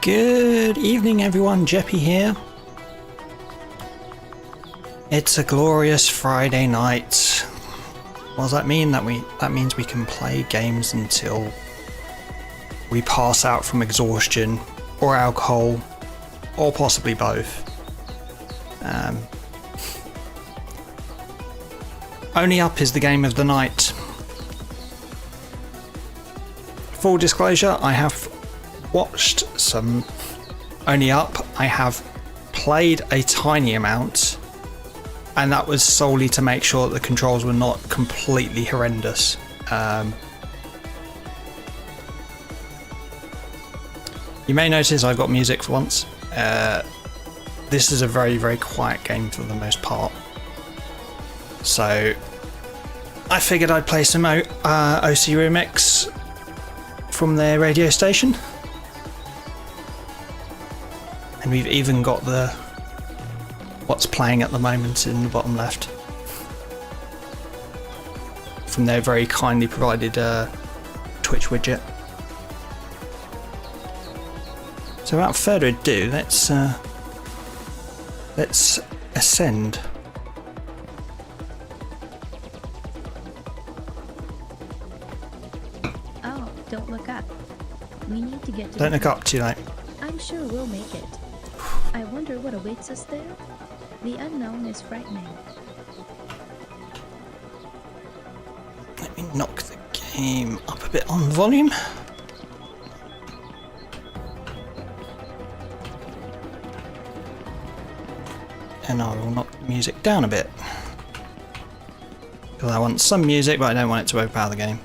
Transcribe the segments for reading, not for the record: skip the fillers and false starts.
Good evening everyone, Jeppy here. It's a glorious Friday night. What does that mean? That means we can play games until we pass out from exhaustion or alcohol or possibly both. Only Up is the game of the night. Full disclosure, I have watched some Only Up. I have played a tiny amount, and that was solely to make sure that the controls were not completely horrendous. You may notice I've got music for once. This is a very, very quiet game for the most part. So I figured I'd play some OC Remix from their radio station. And we've even got the what's playing at the moment in the bottom left from their very kindly provided Twitch widget. So without further ado, let's ascend. Oh, don't look up. We need to get to Don't look up too late. I'm sure we'll make it. I wonder what awaits us there. The unknown is frightening. Let me knock the game up a bit on volume. And I will knock the music down a bit. Because I want some music, but I don't want it to overpower the game.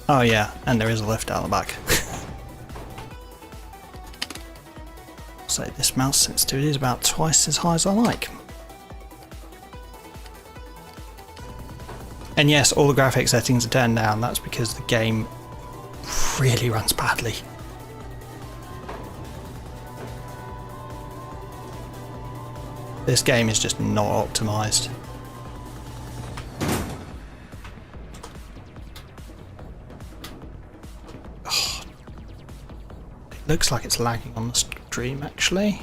Oh yeah, and there is a lift out the back. So this mouse sensitivity is about twice as high as I like. And yes, all the graphic settings are turned down. That's because the game really runs badly. This game is just not optimized. Looks like it's lagging on the stream actually.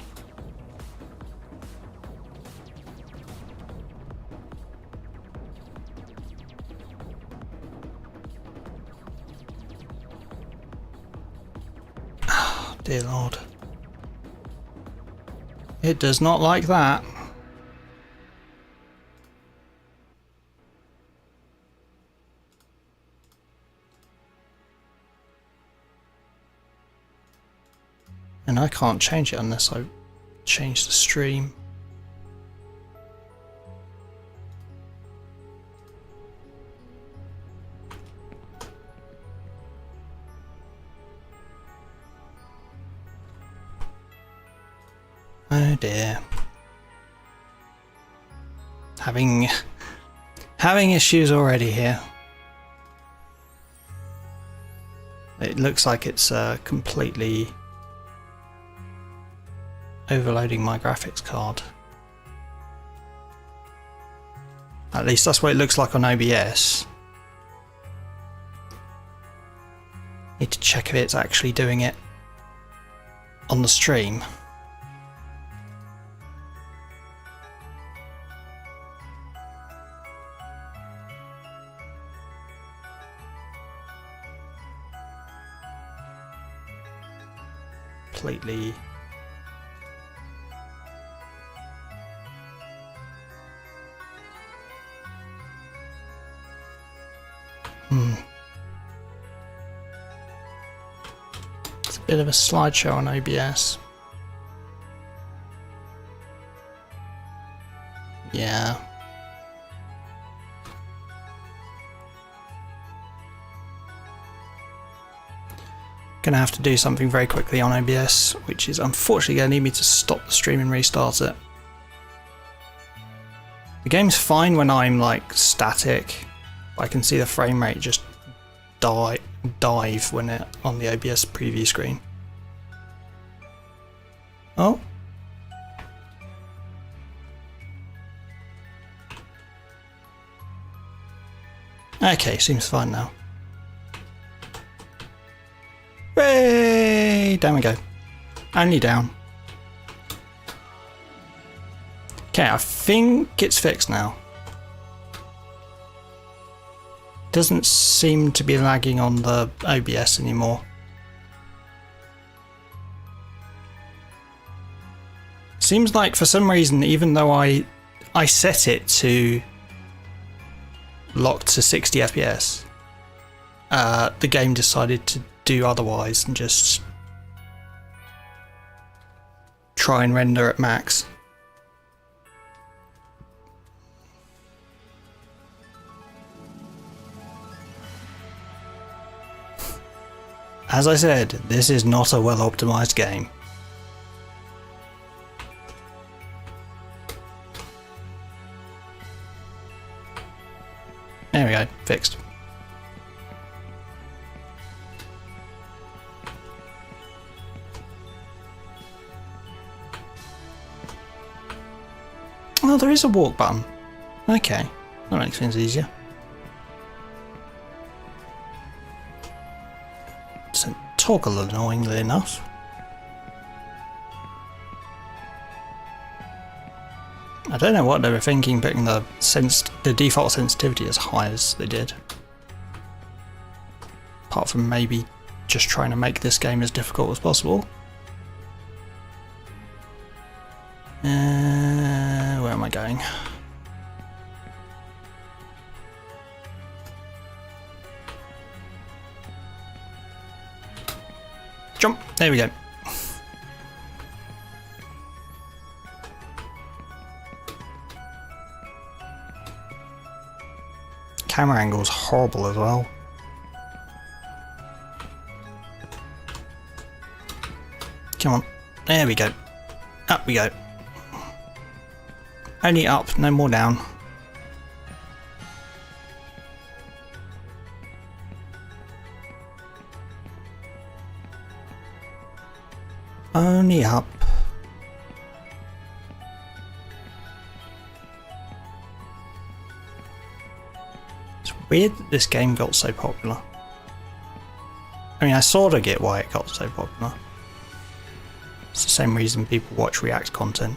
Oh, dear Lord. It does not like that. And I can't change it unless I change the stream. Oh dear. Having issues already here. It looks like it's completely overloading my graphics card. At least that's what it looks like on OBS. Need to check if it's actually doing it on the stream. Completely. It's a bit of a slideshow on OBS. Yeah. Gonna have to do something very quickly on OBS, which is unfortunately gonna need me to stop the stream and restart it. The game's fine when I'm like static. I can see the frame rate just dive when it on the OBS preview screen. Oh. Okay, seems fine now. Hey, down we go. Only down. Okay, I think it's fixed now. Doesn't seem to be lagging on the OBS anymore. Seems like for some reason, even though I set it to locked to 60 FPS, the game decided to do otherwise and just try and render at max. As I said, this is not a well optimized game. There we go, fixed. Oh, there is a walk button. Okay, that makes things easier. Doesn't toggle annoyingly enough. I don't know what they were thinking putting the default sensitivity as high as they did. Apart from maybe just trying to make this game as difficult as possible. Where am I going? Jump! There we go. Camera angle is horrible as well. Come on. There we go. Up we go. Only up, no more down. Only up. It's weird that this game got so popular. I mean, I sort of get why it got so popular. It's the same reason people watch React content.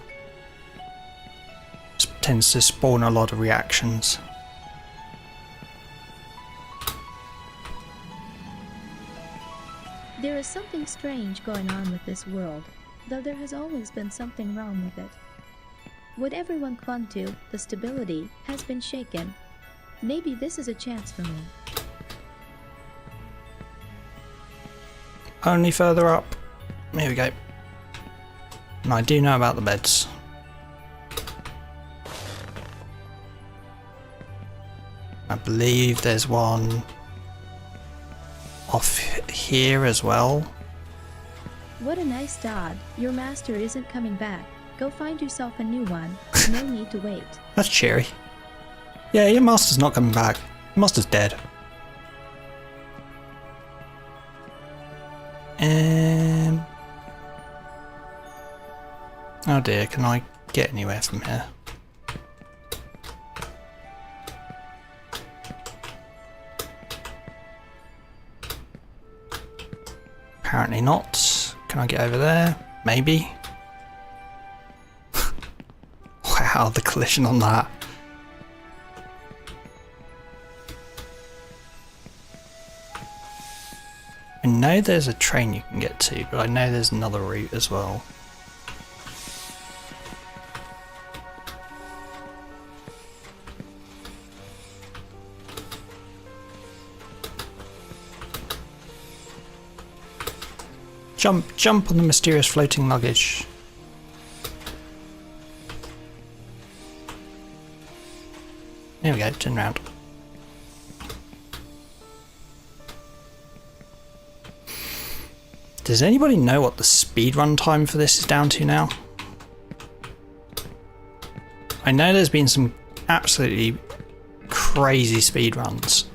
It tends to spawn a lot of reactions. There is something strange going on with this world, though there has always been something wrong with it. What everyone clung to, the stability, has been shaken. Maybe this is a chance for me. Only further up. Here we go. And I do know about the beds. I believe there's one off here as well. What a nice dog. Your master isn't coming back. Go find yourself a new one. No need to wait. That's cheery. Yeah, your master's not coming back. Your master's dead. Oh dear, can I get anywhere from here? Apparently not. Can I get over there? Maybe. Wow, the collision on that. I know there's a train you can get to, but I know there's another route as well. Jump on the mysterious floating luggage. There we go, turn round. Does anybody know what the speedrun time for this is down to now? I know there's been some absolutely crazy speedruns.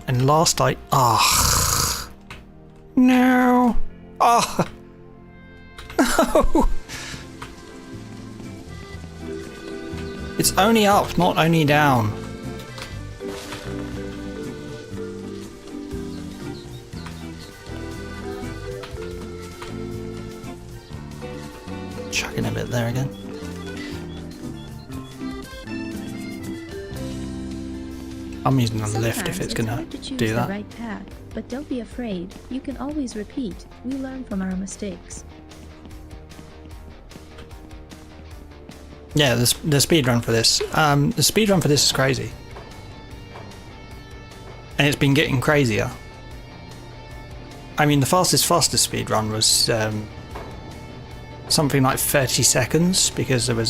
And last I... No. Oh. No. It's only up, not only down. Chucking a bit there again. I'm using the lift if it's gonna do that. The right path, but don't be afraid. You can always repeat. We learn from our mistakes. Yeah, the speedrun for this. The speedrun for this is crazy. And it's been getting crazier. I mean, the fastest speedrun was something like 30 seconds because there was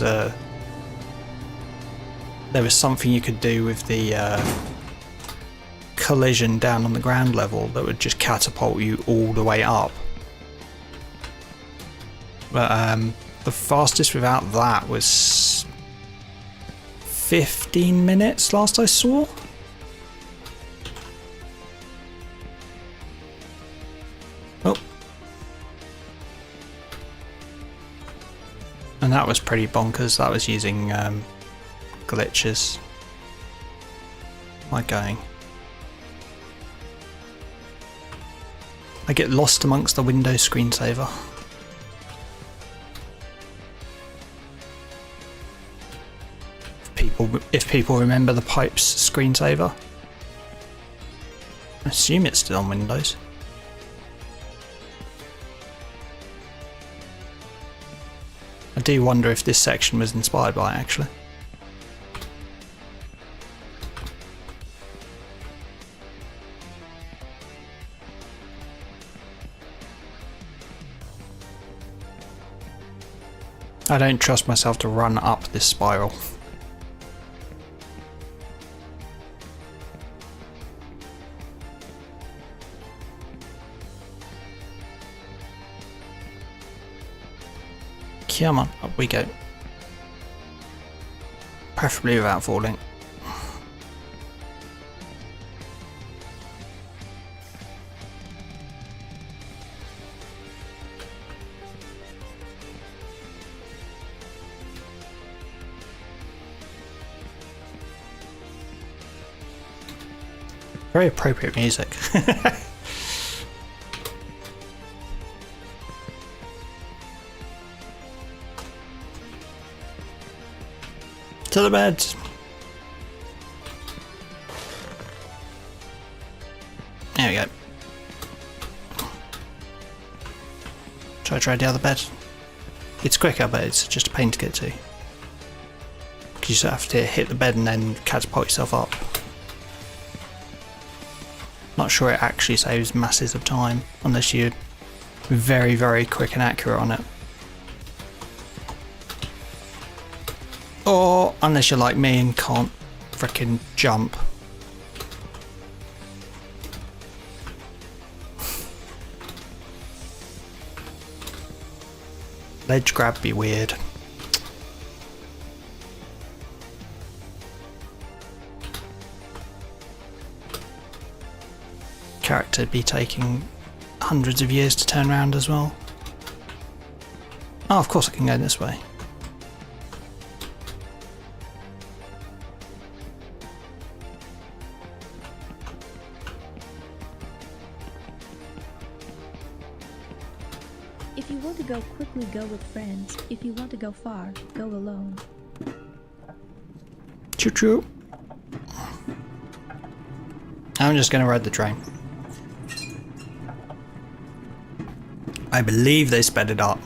something you could do with the collision down on the ground level that would just catapult you all the way up. But the fastest without that was 15 minutes last I saw. Oh. And that was pretty bonkers. That was using glitches. Where am I going? I get lost amongst the Windows screensaver. If people remember the pipes screensaver. I assume it's still on Windows. I do wonder if this section was inspired by it, actually. I don't trust myself to run up this spiral. Come on, up we go. Preferably without falling. Very appropriate music. To the bed. There we go. Try the other bed. It's quicker, but it's just a pain to get to. Because you just have to hit the bed and then catapult yourself up. Not sure it actually saves masses of time unless you're very, very quick and accurate on it. Or unless you're like me and can't frickin' jump. Ledge grab be weird. Character be taking hundreds of years to turn around as well. Oh, of course I can go this way. If you want to go quickly, go with friends. If you want to go far, go alone. Choo-choo. I'm just going to ride the train. I believe they sped it up.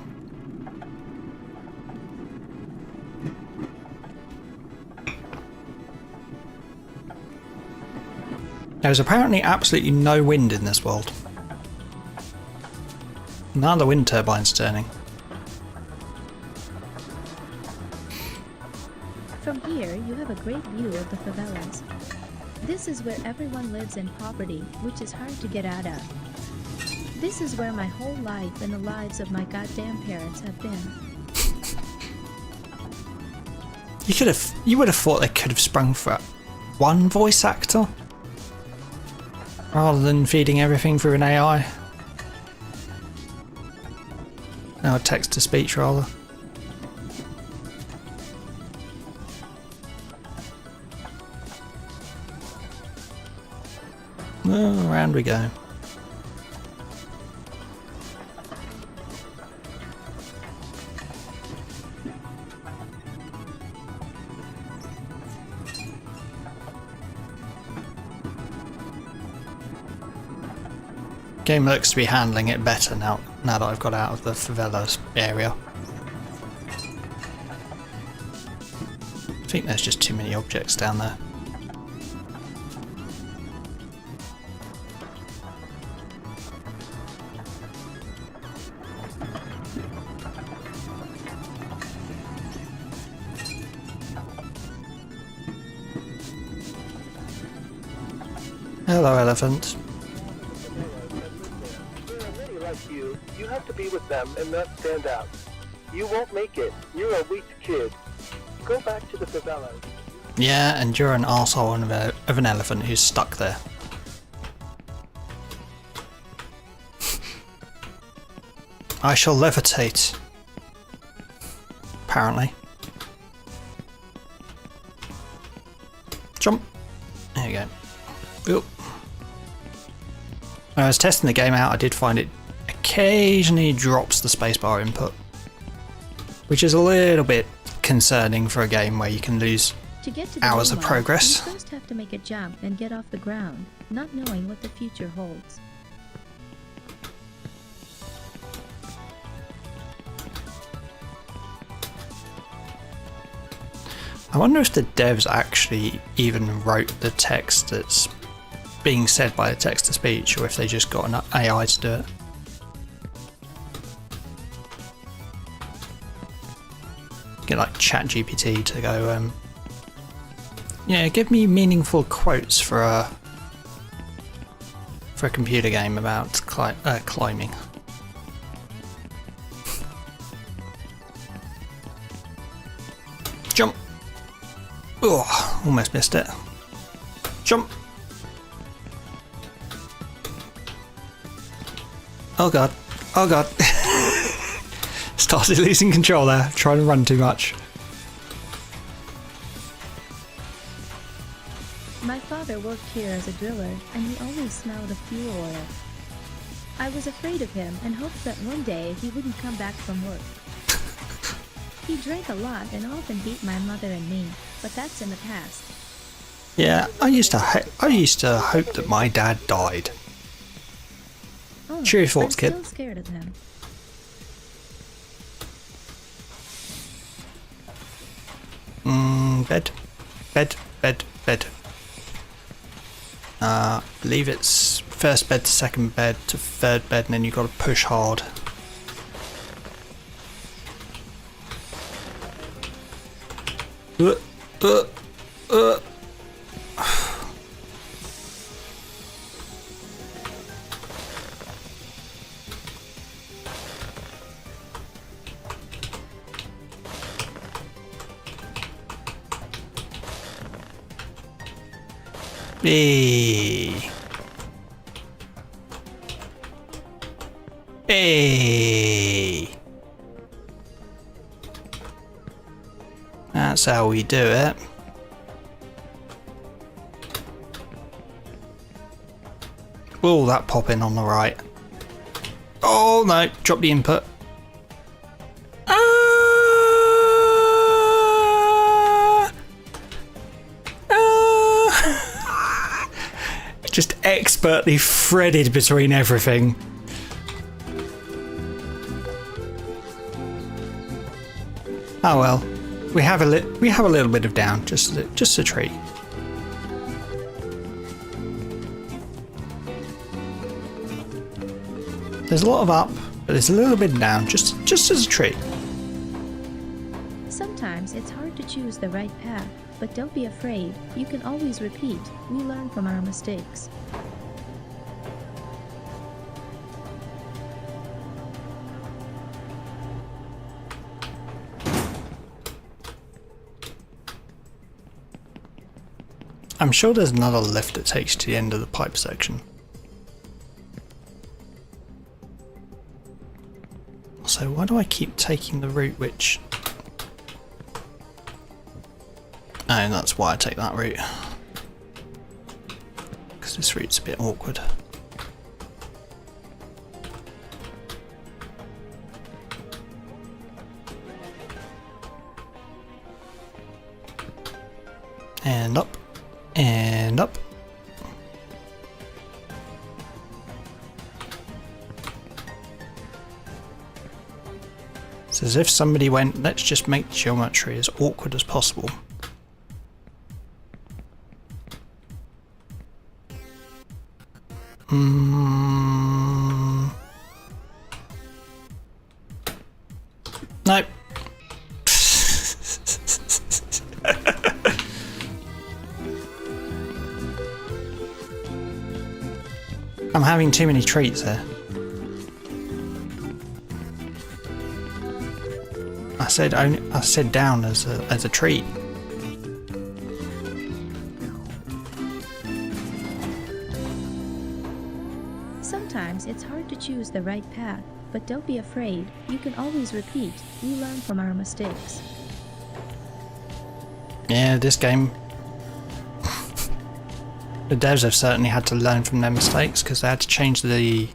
There's apparently absolutely no wind in this world. Now the wind turbine's turning. From here, you have a great view of the favelas. This is where everyone lives in poverty, which is hard to get out of. This is where my whole life and the lives of my goddamn parents have been. You would have thought they could have sprung for one voice actor rather than feeding everything through an AI. No, text to speech rather. Oh, around we go. Game looks to be handling it better now that I've got out of the favelas area. I think there's just too many objects down there. Hello, elephant. There are many like you. You have to be with them and not stand out. You won't make it. You're a weak kid. Go back to the favelas. Yeah, and you're an arsehole of an elephant who's stuck there. I shall levitate. Apparently. Jump. There you go. Oop. When I was testing the game out, I did find it occasionally drops the spacebar input, which is a little bit concerning for a game where you can lose To get to the hours of Melon, progress. You first have to make a jump and get off the ground, not knowing what the future holds. I wonder if the devs actually even wrote the text that's being said by the text-to-speech, or if they just got an AI to do it. Get like ChatGPT to go, yeah, give me meaningful quotes for a computer game about climbing. Jump! Oh, almost missed it. Jump! Oh god. Oh god. Started losing control there, trying to run too much. My father worked here as a driller, and he always smelled of fuel oil. I was afraid of him and hoped that one day he wouldn't come back from work. He drank a lot and often beat my mother and me, but that's in the past. Yeah, I used to hope that my dad died. Oh, Cheery thoughts, I'm kid. still scared of him. Bed. Believe it's first bed to second bed to third bed, and then you've got to push hard. Hey. Hey. That's how we do it. Oh, that pop in on the right. Oh no, drop the input. Just expertly threaded between everything. Oh well, we have a little bit of down, just a treat. There's a lot of up, but there's a little bit down, just as a treat. Sometimes it's hard to choose the right path, but don't be afraid. You can always repeat. We learn from our mistakes. I'm sure there's another lift that takes you to the end of the pipe section. So why do I keep taking the route which... Oh, that's why I take that route. Because this route's a bit awkward. And up. And up. as if somebody went, let's just make geometry as awkward as possible. Nope. I'm having too many treats here. I said down as a treat. Sometimes it's hard to choose the right path, but don't be afraid. You can always repeat. We learn from our mistakes. Yeah, this game. The devs have certainly had to learn from their mistakes because they had to change the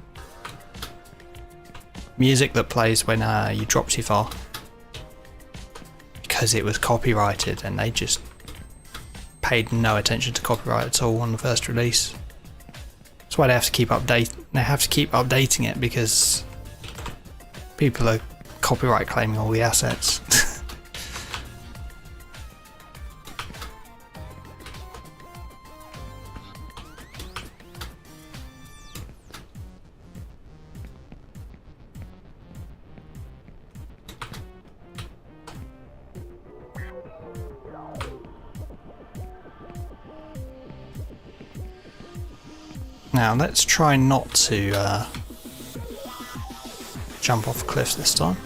music that plays when you drop too far. Because it was copyrighted and they just paid no attention to copyright at all on the first release. That's why they have to keep updating it because people are copyright claiming all the assets. Now let's try not to jump off a cliff this time.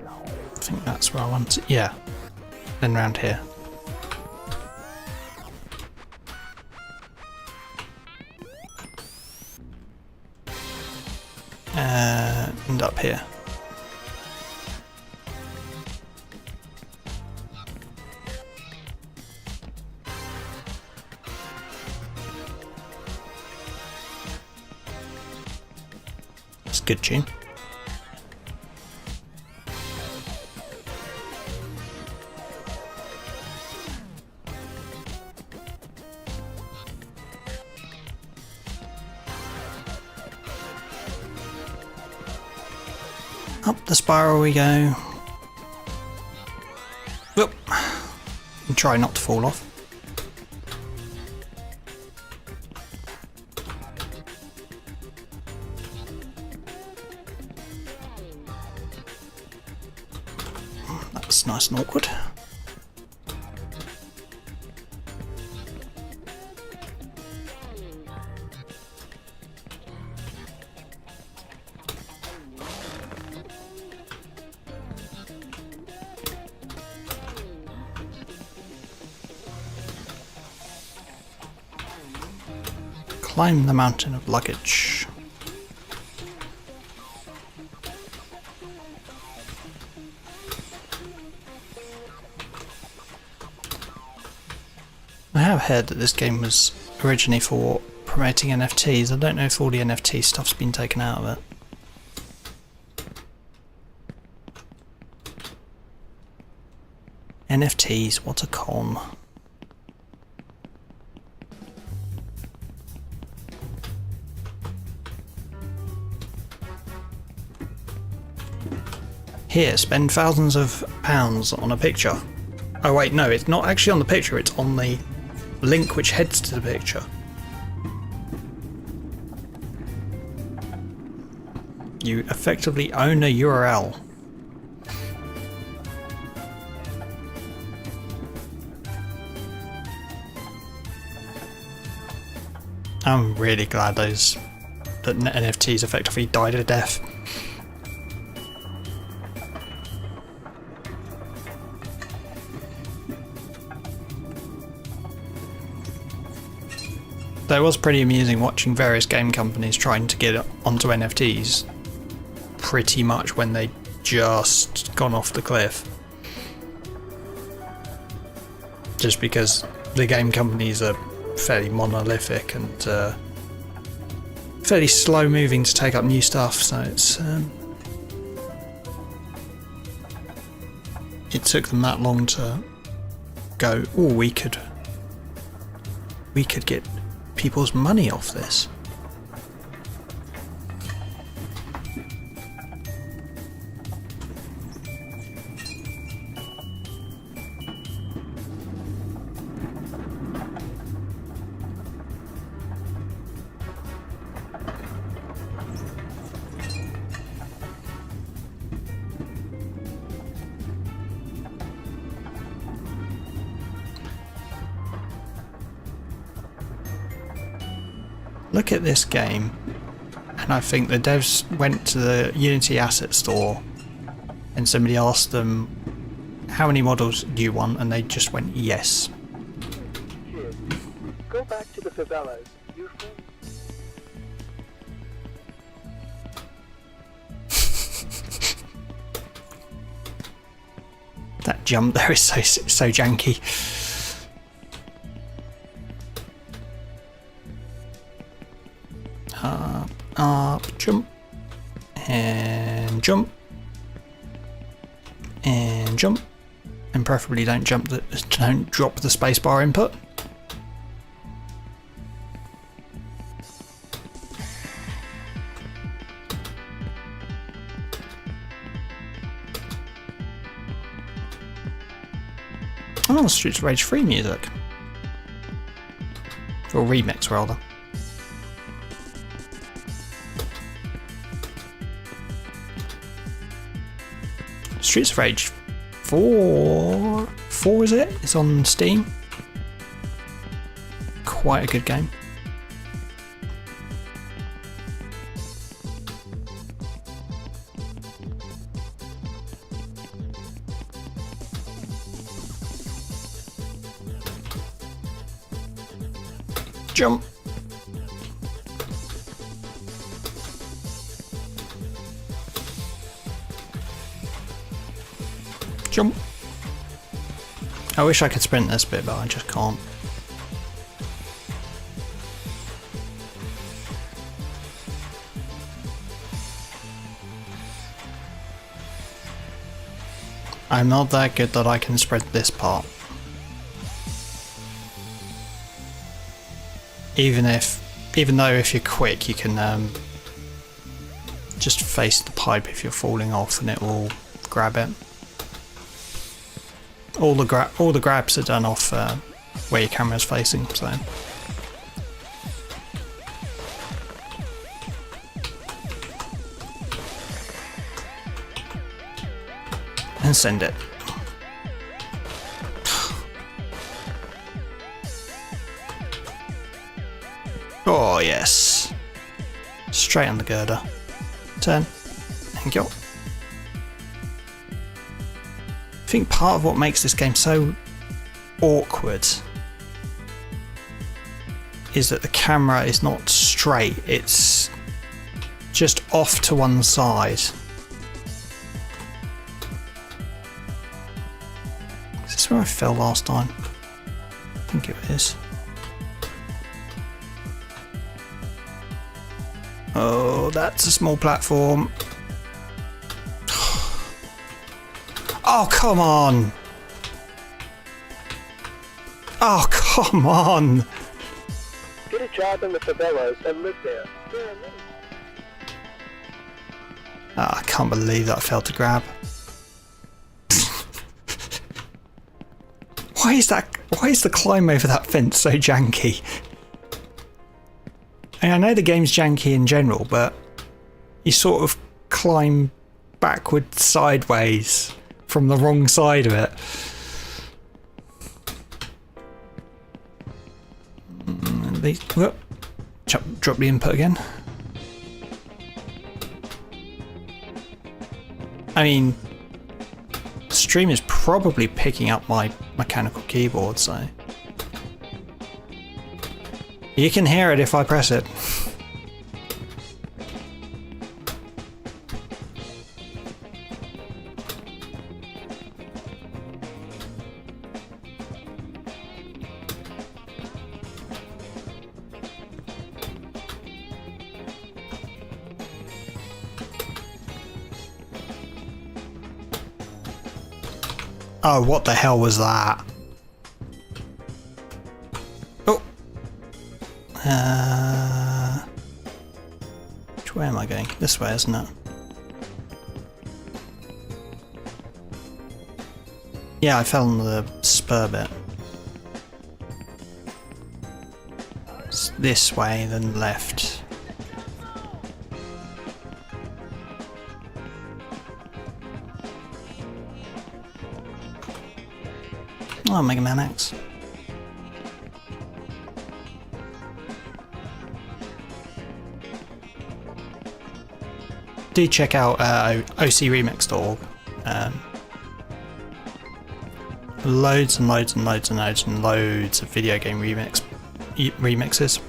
I think that's where I want to, yeah, then round here. And up here. Good tune. Up the spiral we go. Whoop. And try not to fall off. That's nice and awkward. Climb the mountain of luggage. I have heard that this game was originally for promoting NFTs. I don't know if all the NFT stuff's been taken out of it. NFTs, what a con. Here, spend thousands of pounds on a picture. Oh wait, no, it's not actually on the picture, it's on the link which heads to the picture. You effectively own a URL. I'm really glad that NFTs effectively died a death. Though it was pretty amusing watching various game companies trying to get onto NFTs pretty much when they just gone off the cliff. Just because the game companies are fairly monolithic and fairly slow moving to take up new stuff, so it's it took them that long to go, oh, we could get people's money off this. Look at this game, and I think the devs went to the Unity asset store and somebody asked them, how many models do you want? And they just went, yes. Kid, go back to the favelas. Your friend. That jump there is so janky. Up, jump, and jump, and jump, and preferably don't drop the spacebar input. Oh, Streets of Rage 3 music. Or remix, rather. Streets of Rage 4 is it? It's on Steam. Quite a good game. Jump. Jump. I wish I could sprint this bit, but I just can't. I'm not that good that I can sprint this part. Even though if you're quick, you can just face the pipe if you're falling off, and it will grab it. All the grabs are done off where your camera's facing, so. And send it. Oh yes. Straight on the girder. Turn. And go. I think part of what makes this game so awkward is that the camera is not straight, it's just off to one side. Is this where I fell last time? I think it is. Oh, that's a small platform. Oh, come on! Oh, come on! Get a job in the favelas and live there. Oh, I can't believe that I failed to grab. Why is the climb over that fence so janky? I know the game's janky in general, but you sort of climb backwards sideways from the wrong side of it. Whoop. Drop the input again. I mean, the stream is probably picking up my mechanical keyboard, so you can hear it if I press it. Oh, what the hell was that? Oh. Which way am I going? This way, isn't it? Yeah, I fell on the spur bit. It's this way, then left. Oh, Mega Man X. Do check out ocremix.org. Loads and loads and loads and loads and loads of video game remixes.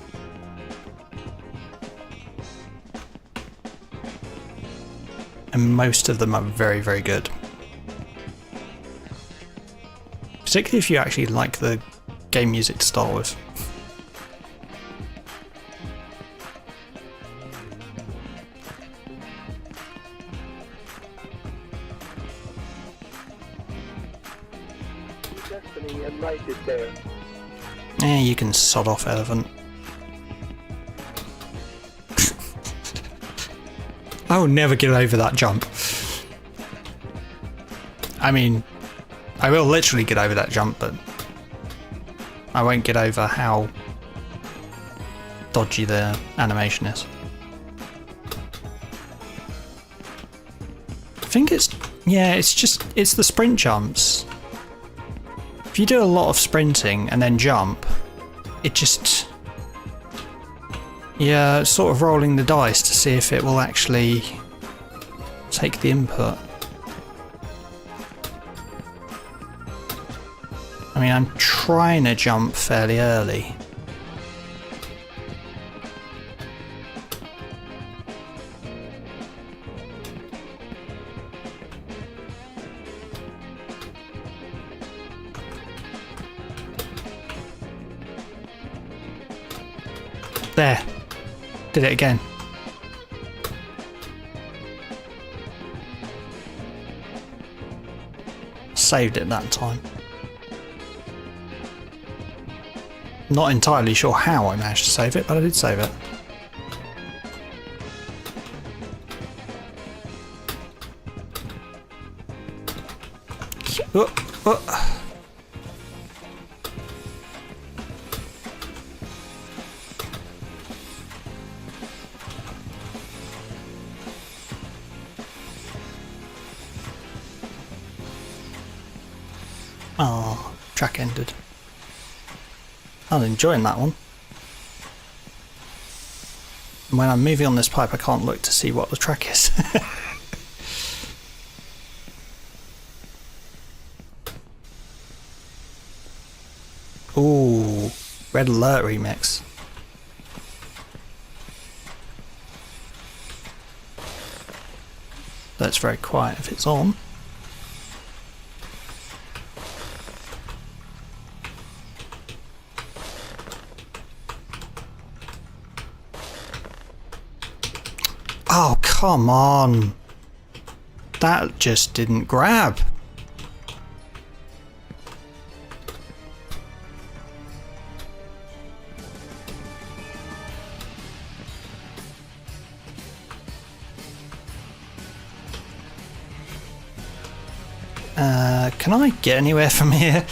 And most of them are very, very good. Particularly if you actually like the game music to start with. Destiny and light is there. Yeah, you can sod off, elephant. I will never get over that jump. I mean, I will literally get over that jump, but I won't get over how dodgy the animation is. I think it's the sprint jumps. If you do a lot of sprinting and then jump, it just... Yeah, sort of rolling the dice to see if it will actually take the input. I mean, I'm trying to jump fairly early. There. Did it again. Saved it that time. Not entirely sure how I managed to save it, but I did save it. Oh, oh. Oh, track ended. I was enjoying that one. And when I'm moving on this pipe, I can't look to see what the track is. Ooh, Red Alert remix. That's very quiet if it's on. Oh, come on. That just didn't grab. Can I get anywhere from here?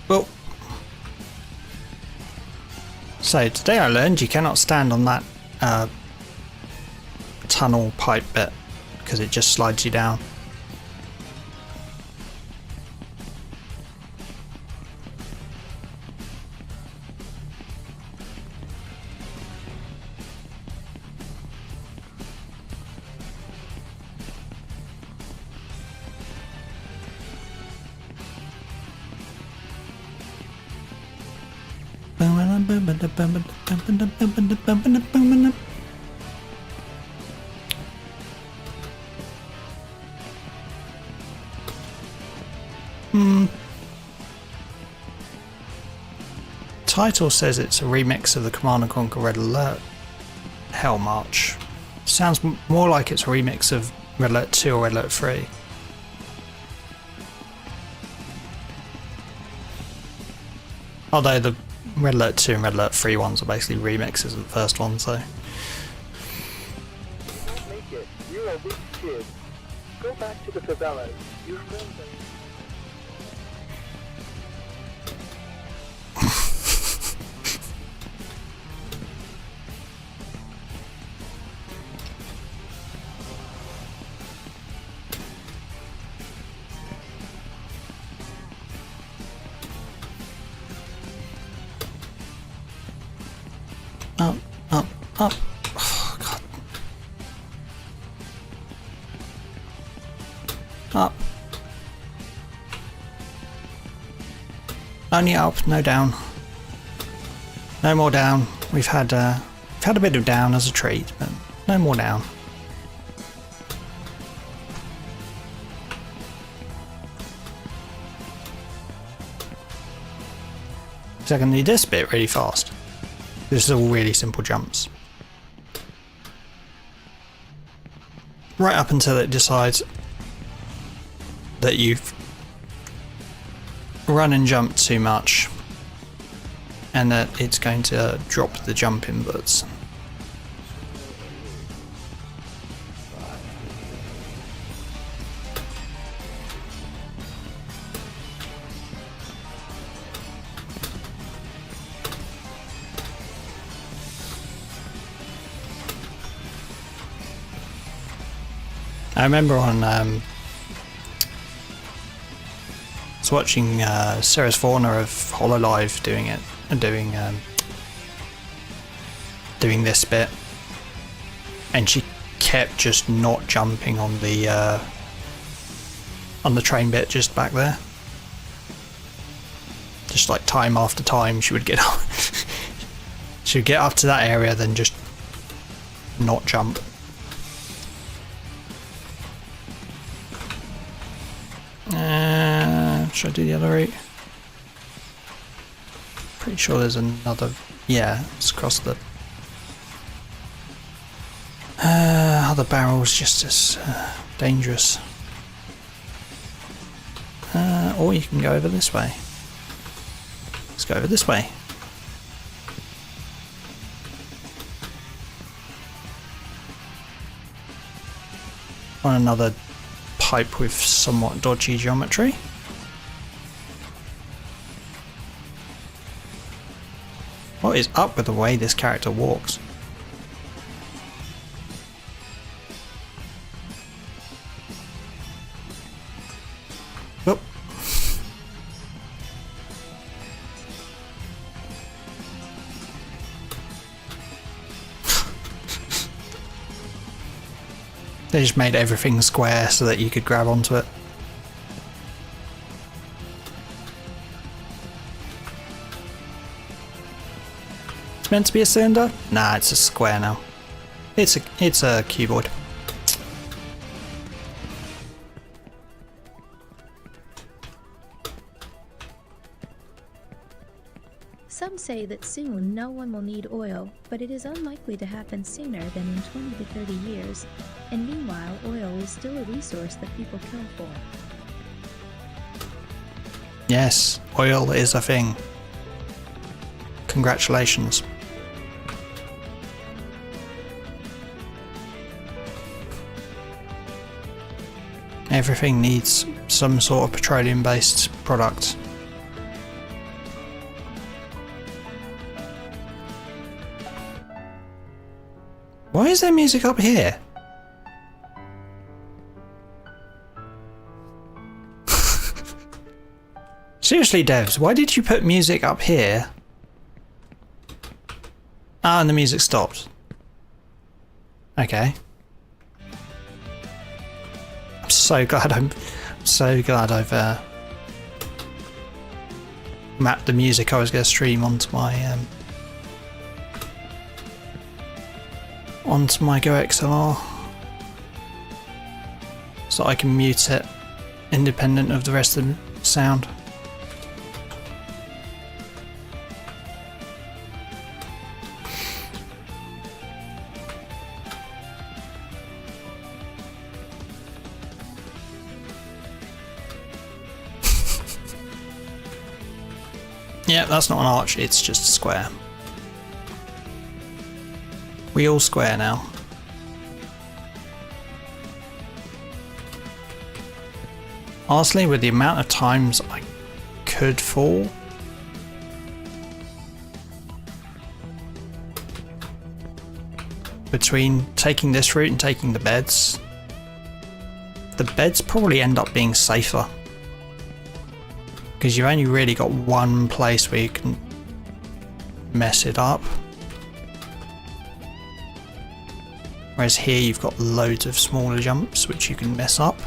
Well, so today I learned you cannot stand on that tunnel pipe bit because it just slides you down. Title says it's a remix of the Command & Conquer Red Alert Hell March. Sounds more like it's a remix of Red alert 2 or red alert 3. Although the red alert 2 and red alert 3 ones are basically remixes of the first one, so. You won't make it. You're a weak kid. Go back to the favelas. Your friends are... Up, up, up. Oh, God. Up. Only up, no down. No more down. We've had a bit of down as a treat, but no more down. So I can do this bit really fast. This is all really simple jumps. Right up until it decides that you've run and jumped too much and that it's going to drop the jump inputs. I remember on I was watching Sarah's Fauna of HoloLive doing it and doing this bit, and she kept just not jumping on the train bit just back there. Just like time after time she would get up she would get up to that area then just not jump. Should I do the other route? Pretty sure there's another. Yeah, it's across the other barrel's just as dangerous. Or you can go over this way. Let's go over this way. On another pipe with somewhat dodgy geometry. What is up with the way this character walks? Whoop. They just made everything square so that you could grab onto it. It's meant to be a cylinder? Nah, it's a square now. It's a cuboid. Some say that soon no one will need oil, but it is unlikely to happen sooner than in 20 to 30 years, and meanwhile oil is still a resource that people kill for. Yes, oil is a thing. Congratulations. Everything needs some sort of petroleum-based product. Why is there music up here? Seriously, devs, why did you put music up here? Ah, and the music stopped. Okay. I'm so glad I've mapped the music I was going to stream onto my Go XLR, so I can mute it independent of the rest of the sound. Yeah, that's not an arch, it's just a square. We all square now. Honestly, with the amount of times I could fall, between taking this route and taking the beds probably end up being safer. Because you've only really got one place where you can mess it up. Whereas here you've got loads of smaller jumps which you can mess up.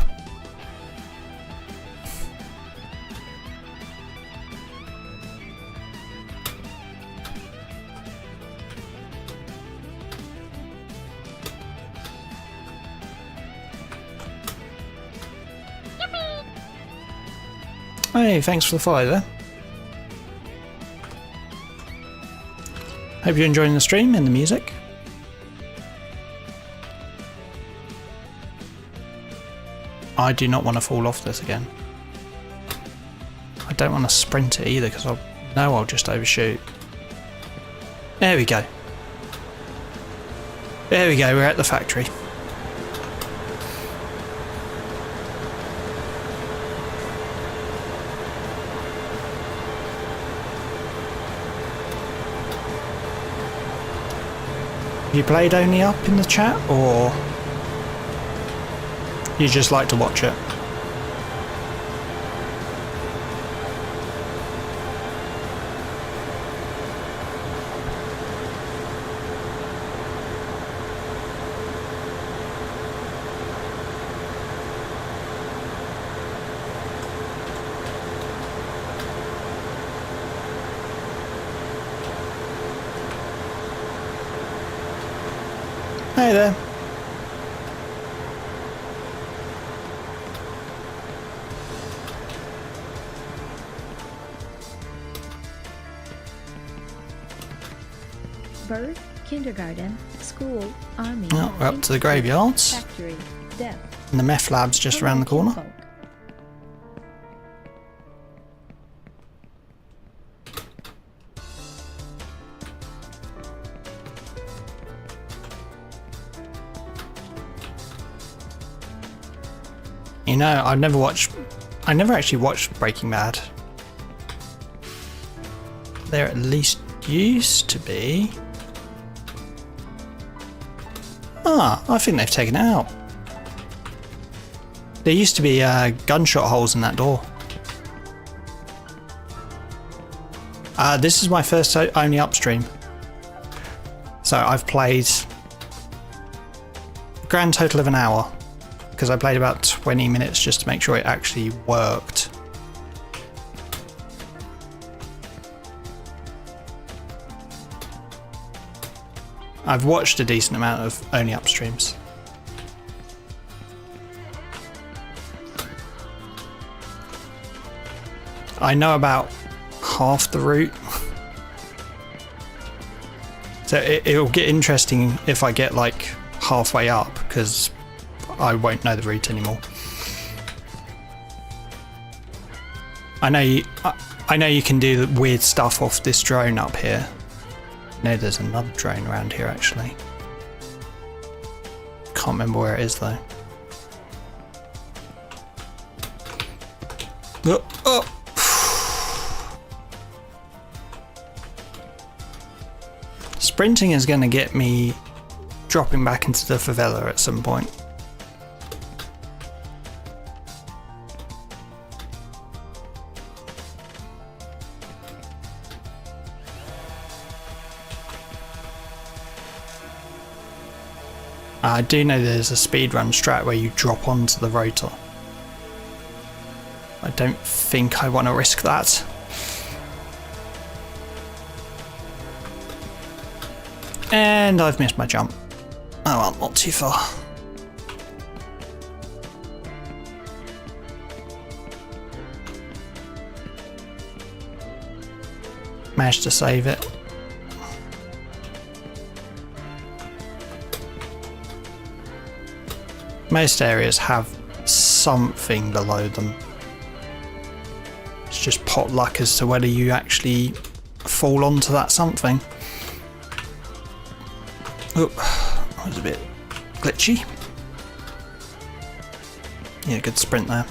Hey, thanks for the follow there. Hope you're enjoying the stream and the music. I do not want to fall off this again. I don't want to sprint it either because I know I'll just overshoot. There we go. There we go, we're at the factory. Have you played Only Up in the chat, or you just like to watch it? Hey there. Birth, kindergarten, school, army. Oh, we're up to the graveyards. Factory, death. And the meth lab's just around the corner. Kinfolk. You know, I never actually watched Breaking Bad. There at least used to be. Ah, I think they've taken it out. There used to be gunshot holes in that door. This is my first Only Up stream. So I've played a grand total of an hour. Because I played about 20 minutes just to make sure it actually worked. I've watched a decent amount of Only Up streams. I know about half the route. So it'll get interesting if I get like halfway up, because I won't know the route anymore. I know you can do the weird stuff off this drone up here. No, there's another drone around here actually. Can't remember where it is though. Sprinting is going to get me dropping back into the favela at some point. I do know there's a speedrun strat where you drop onto the rotor. I don't think I want to risk that. And I've missed my jump. Oh well, not too far. Managed to save it. Most areas have something below them. It's It's just pot luck as to whether you actually fall onto that something. Oh, that was a bit glitchy. Yeah, good sprint there.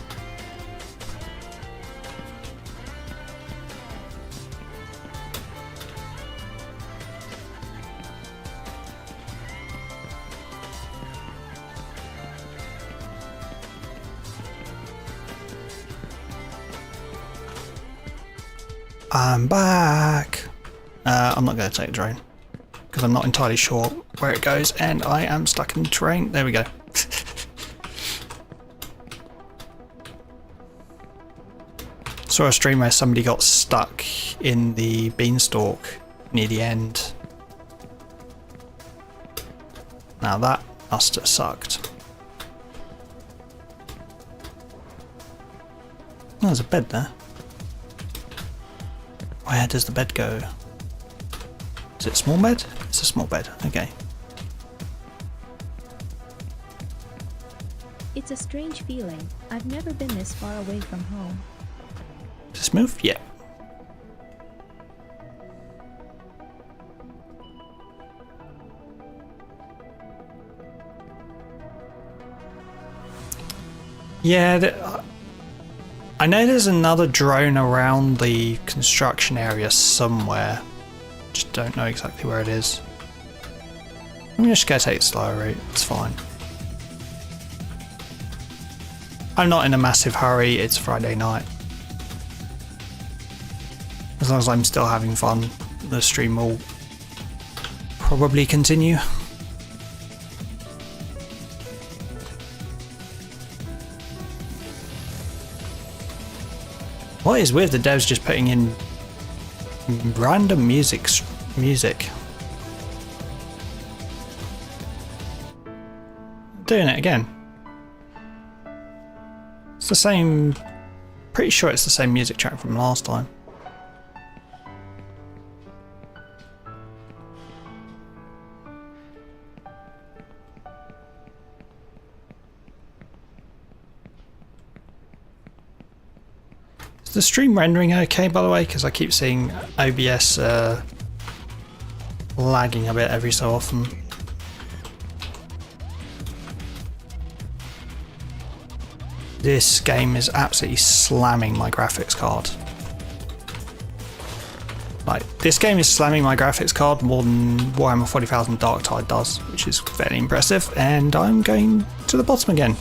I'm back. I'm not going to take the drone because I'm not entirely sure where it goes and I am stuck in the terrain. There we go. Saw a stream where somebody got stuck in the beanstalk near the end. Now that must have sucked. Oh, there's a bed there. Where does the bed go? Is it a small bed? It's a small bed, okay. It's a strange feeling. I've never been this far away from home. Does this move? Yeah. Yeah, I know there's another drone around the construction area somewhere. Just don't know exactly where it is. I'm just gonna take the slower route, it's fine. I'm not in a massive hurry, it's Friday night. As long as I'm still having fun, the stream will probably continue. What is with the devs just putting in random music? Doing it again. It's the same. Pretty sure it's the same music track from last time. Is the stream rendering okay, by the way? Because I keep seeing OBS lagging a bit every so often. This game is absolutely slamming my graphics card. Like, this game is slamming my graphics card more than Warhammer 40,000 Darktide does, which is fairly impressive, and I'm going to the bottom again.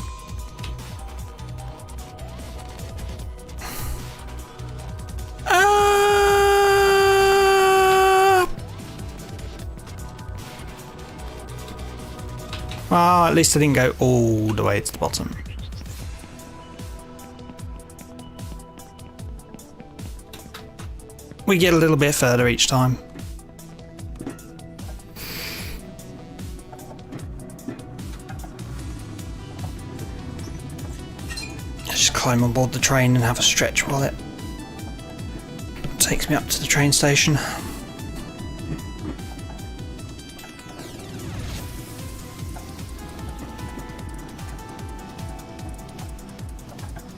Well, at least I didn't go all the way to the bottom. We get a little bit further each time. Just climb on board the train and have a stretch while it takes me up to the train station.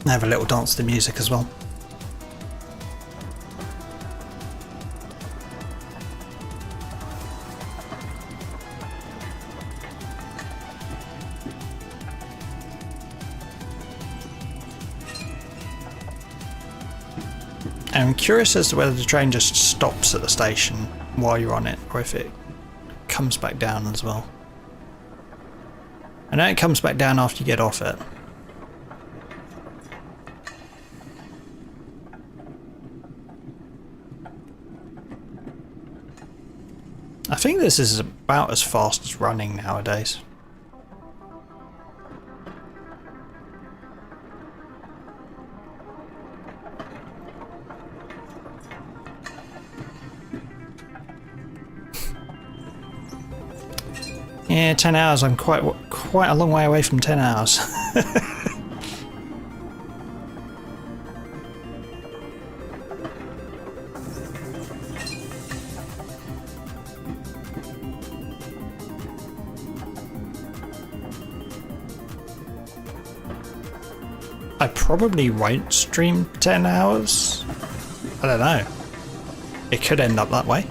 Have a little dance to the music as well. I'm curious as to whether the train just stops at the station while you're on it, or if it comes back down as well. I know it comes back down after you get off it. I think this is about as fast as running nowadays. Yeah, 10 hours. I'm quite a long way away from 10 hours. I probably won't stream 10 hours. I don't know. It could end up that way.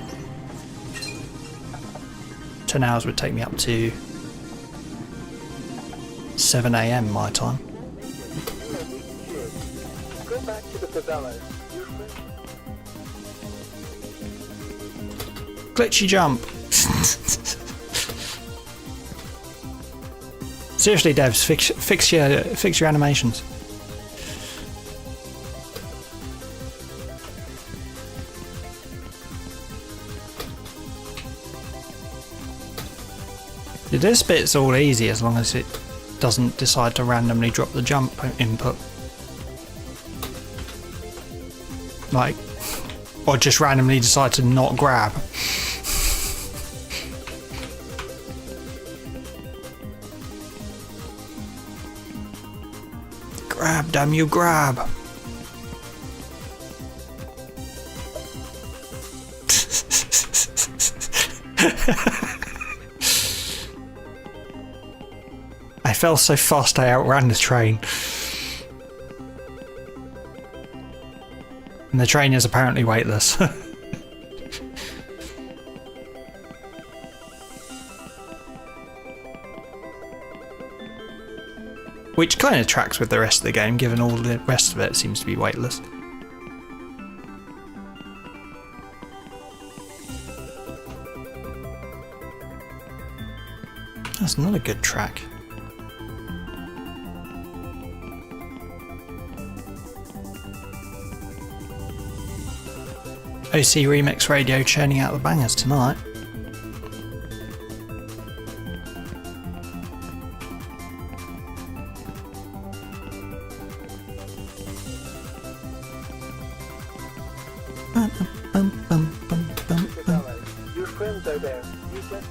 10 hours would take me up to 7 AM my time. Go back to the favelas. Your friends. Glitchy jump. Seriously, devs, fix your animations. This bit's all easy as long as it doesn't decide to randomly drop the jump input. Like, or just randomly decide to not grab. Grab, damn you, grab. I fell so fast I outran the train. And the train is apparently weightless. Which kind of tracks with the rest of the game, given all the rest of it seems to be weightless. That's not a good track. OC Remix Radio churning out the bangers tonight. Favelas. Your friends are there. You just...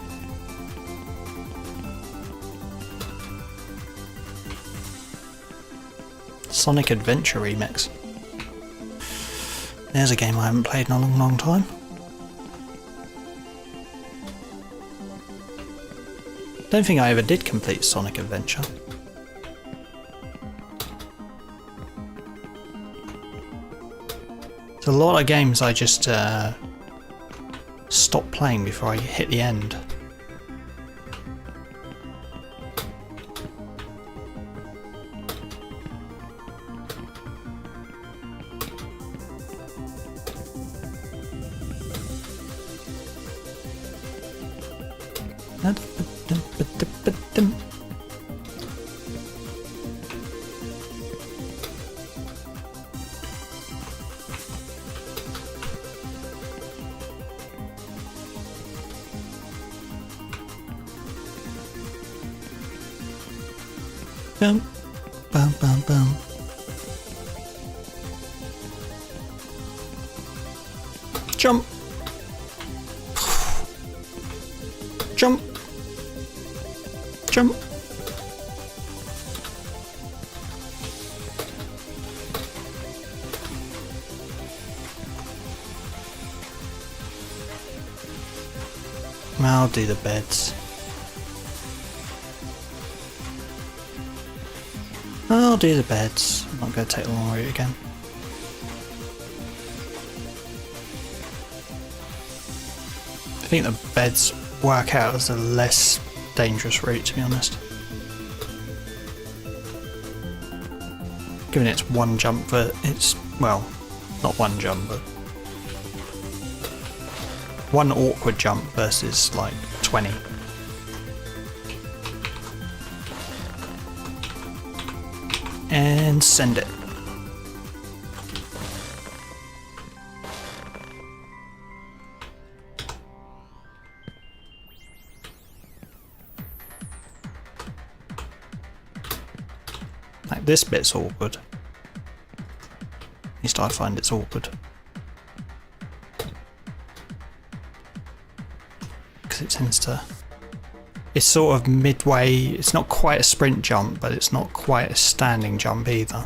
Sonic Adventure Remix. There's a game I haven't played in a long, long time. Don't think I ever did complete Sonic Adventure. There's a lot of games I just stop playing before I hit the end. Bum, bum, bum, bum. Jump. Jump. Jump. I'll do the beds. I'll do the beds. I'm not going to take the long route again. I think the beds work out as a less dangerous route, to be honest. Given it's one jump, but it's, well, not one jump, but one awkward jump versus like 20. And send it. Like this bit's awkward. At least I find it's awkward. Because it tends to... It's sort of midway, it's not quite a sprint jump, but it's not quite a standing jump either.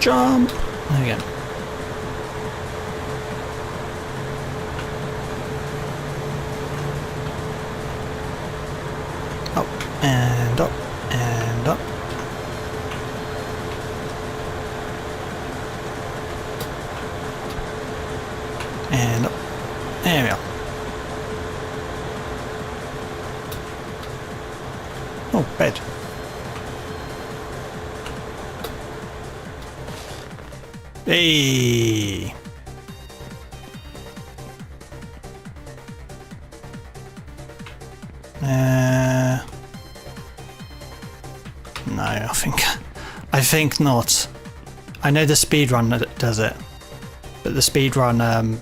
Jump! There we go. Up and up and up. And up. There we are. Oh, bed. Hey. No, I think not. I know the speedrun does it, but the speedrun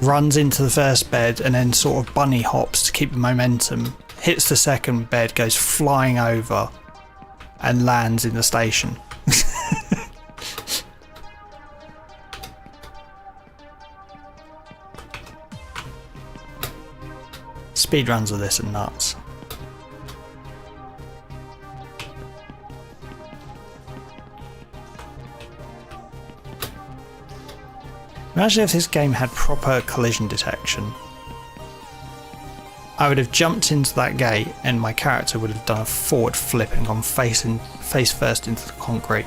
runs into the first bed and then sort of bunny hops to keep the momentum, hits the second bed, goes flying over, and lands in the station. Speedruns of this are nuts. Imagine if this game had proper collision detection. I would have jumped into that gate and my character would have done a forward flip and gone face first into the concrete.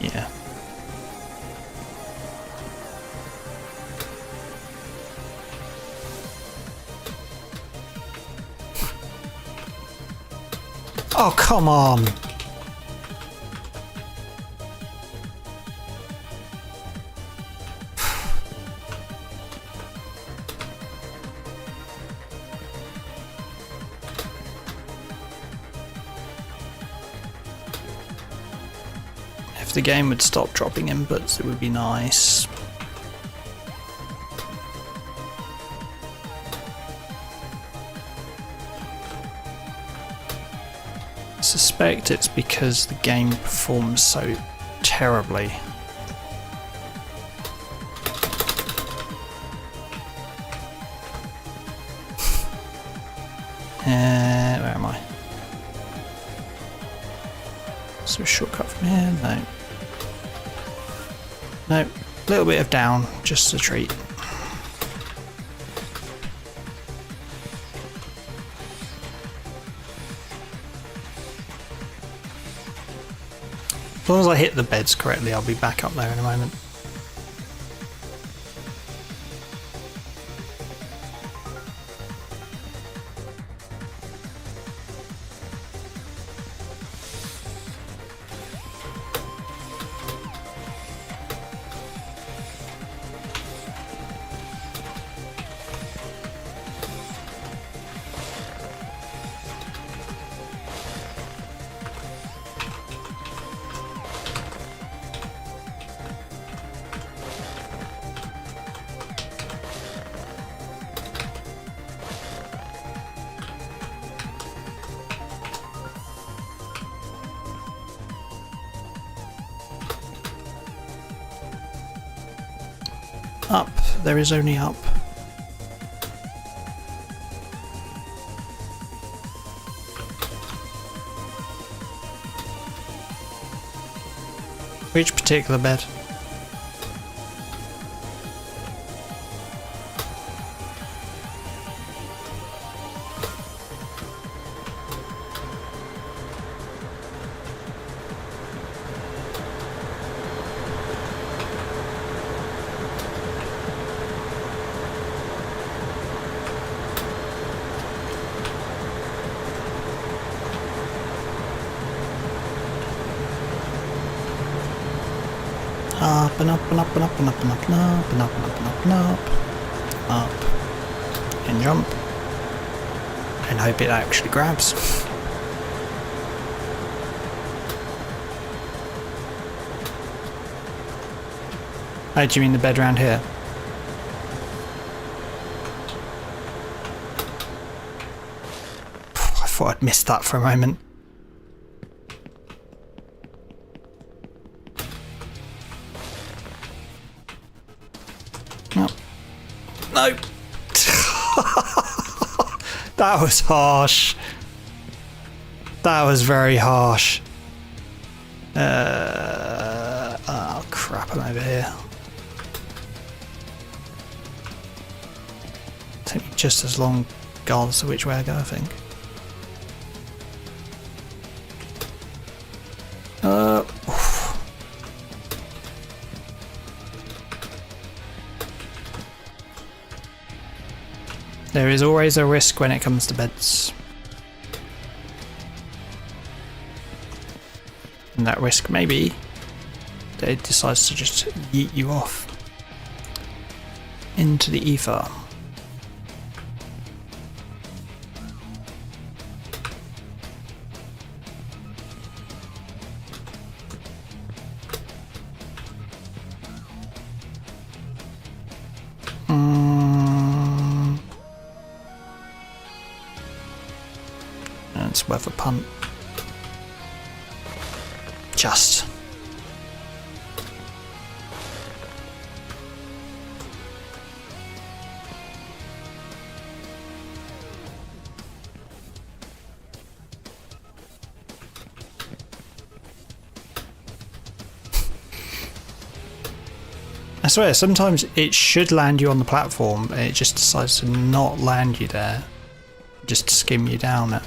Yeah. Oh, come on! If the game would stop dropping inputs, it would be nice. I suspect it's because the game performs so terribly. Where am I? Is there a shortcut from here? No. No, a little bit of down, just a treat. As long as I hit the beds correctly, I'll be back up there in a moment. Up, there is only up. Which particular bed? Up and up and up and up and up and up and up and up and up and up and up. Up. And jump. And hope it actually grabs. Oh, do you mean the bed around here? I thought I'd missed that for a moment. That was harsh. That was very harsh. Oh crap, I'm over here. Take me just as long regardless of which way I go, I think. Oof. There is always a risk when it comes to beds. And that risk may be that it decides to just yeet you off into the ether. And it's worth a punt. Just. I swear, sometimes it should land you on the platform and it just decides to not land you there. Just to skim you down it.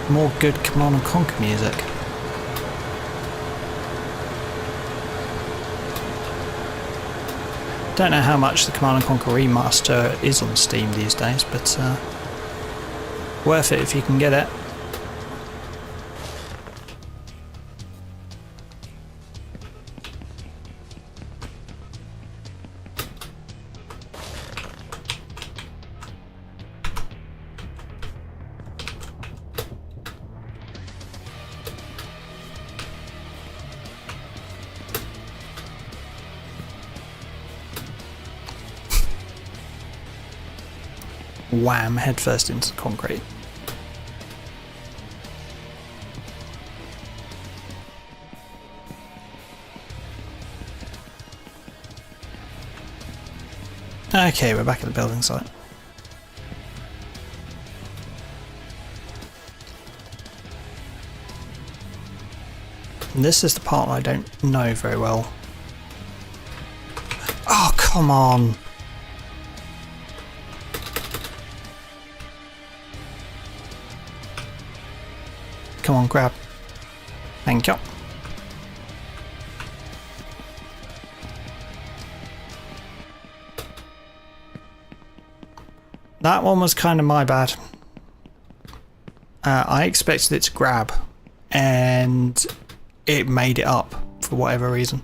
More good Command and Conquer music. Don't know how much the Command and Conquer remaster is on Steam these days, but worth it if you can get it. Wham, headfirst into the concrete. Okay, we're back at the building site. And this is the part I don't know very well. Oh, come on! Come on, grab. Thank you. That one was kind of my bad. I expected it to grab, and it made it up for whatever reason.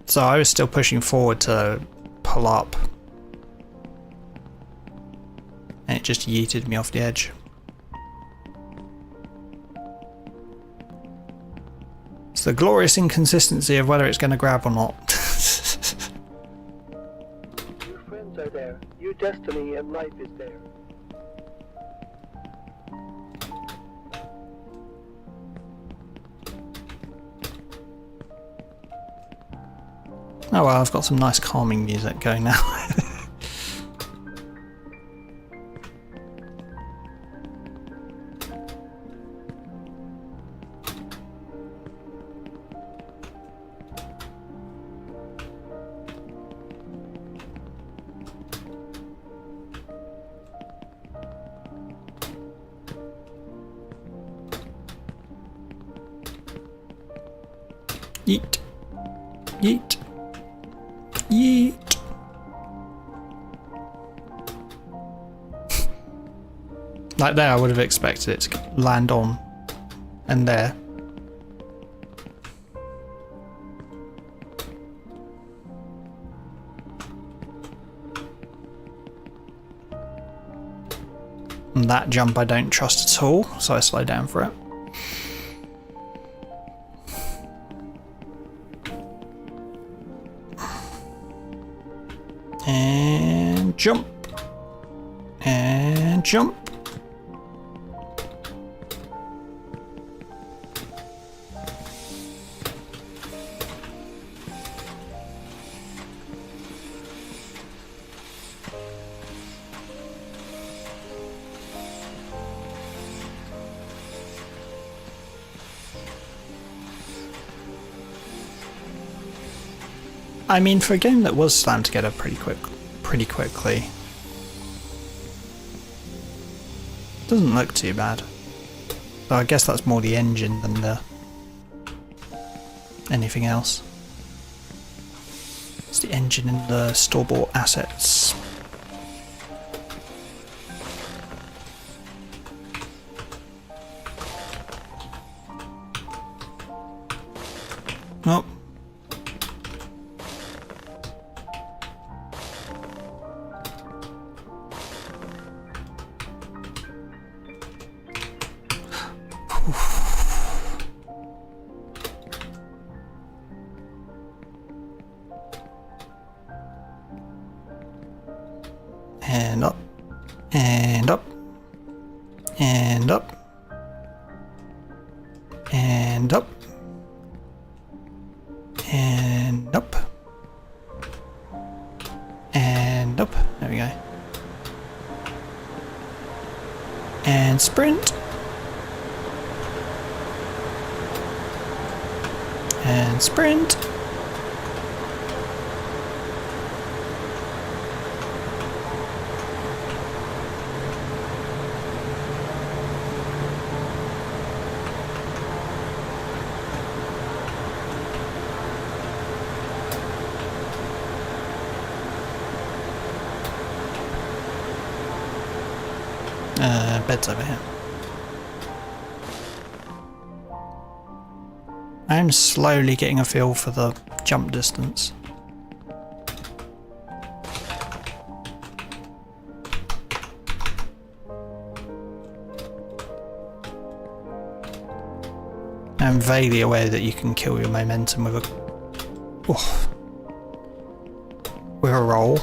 So I was still pushing forward to pull up. And it just yeeted me off the edge. It's the glorious inconsistency of whether it's going to grab or not. Your friends are there. Your destiny and life is there. Oh well, I've got some nice calming music going now. Yeet. Yeet. Yeet. Like there, I would have expected it to land on. And there. that jump I don't trust at all, so I slow down for it. And jump. And jump. I mean, for a game that was slammed together pretty quickly, doesn't look too bad. Though I guess that's more the engine than the anything else. It's the engine and the store-bought assets. Oh. And up, and up, and up, and up, and up, and up. There we go. And sprint. And sprint. Bed's over here. I am slowly getting a feel for the jump distance. I'm vaguely aware that you can kill your momentum with a roll.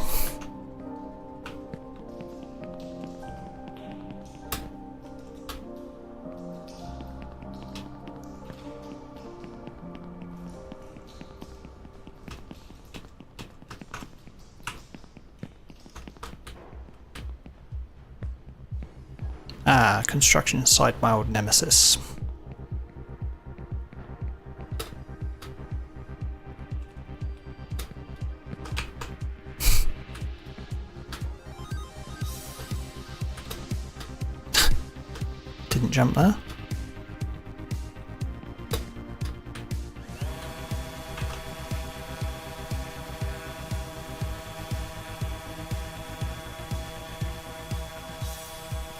Ah, construction site my old nemesis. Didn't jump there.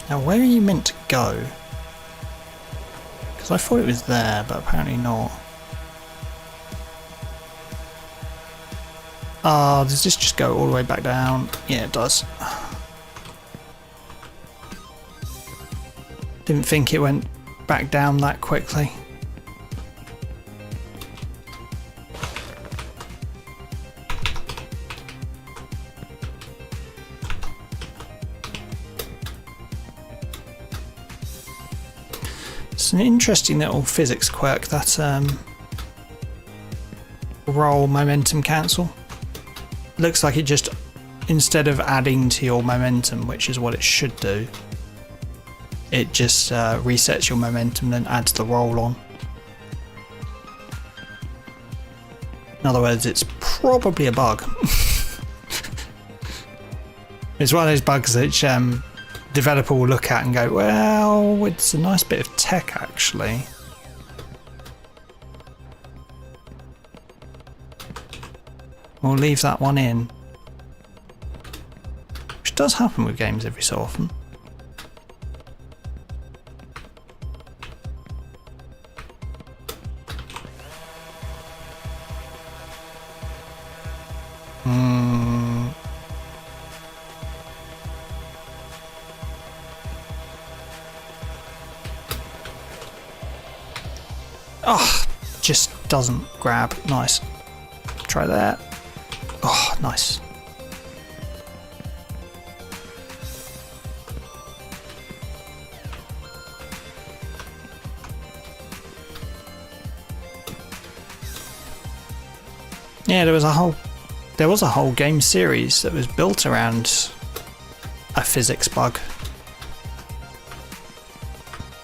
Now, where are you meant to go? Because I thought it was there, but apparently not. Oh, does this just go all the way back down? Yeah, it does. Didn't think it went back down that quickly. It's an interesting little physics quirk, that roll momentum cancel. Looks like it just, instead of adding to your momentum, which is what it should do, it just resets your momentum and then adds the roll on. In other words, it's probably a bug. It's one of those bugs that developer will look at and go, well, it's a nice bit of tech actually. We'll leave that one in. Which does happen with games every so often. Oh, just doesn't grab. Nice. Try that. Oh, nice. Yeah, there was a whole game series that was built around a physics bug.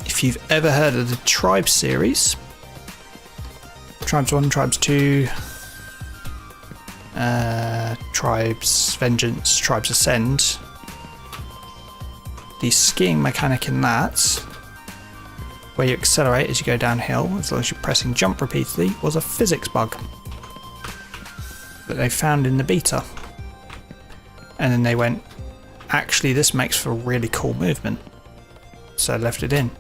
If you've ever heard of the Tribes series, Tribes 1, Tribes 2, Tribes Vengeance, Tribes Ascend, the skiing mechanic in that, where you accelerate as you go downhill as long as you're pressing jump repeatedly, was a physics bug that they found in the beta. And then they went, actually this makes for really cool movement, so I left it in.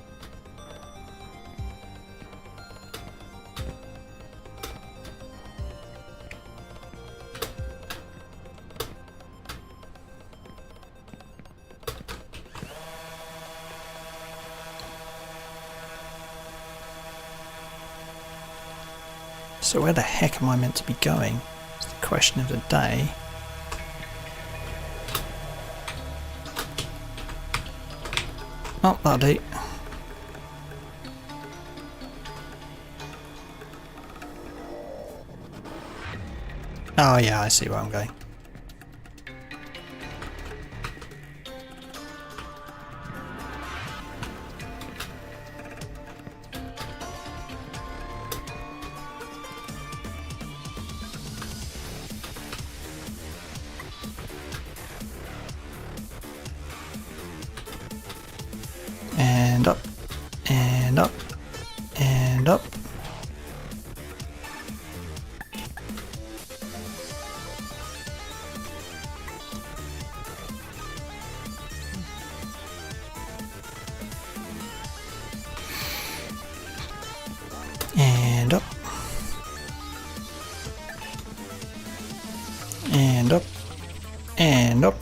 So where the heck am I meant to be going? It's the question of the day. Oh, that'll do. Oh yeah, I see where I'm going. And up, and up, and up. And up. And up. And up.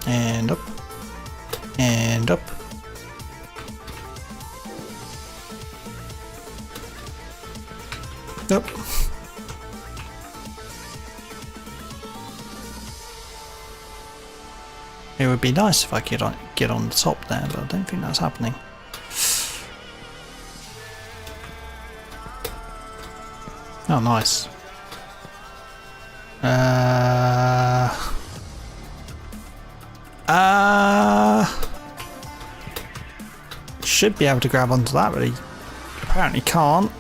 And up, and up. Up. It would be nice if I could get on the top there, but I don't think that's happening. Oh, nice. Should be able to grab onto that, but he apparently can't.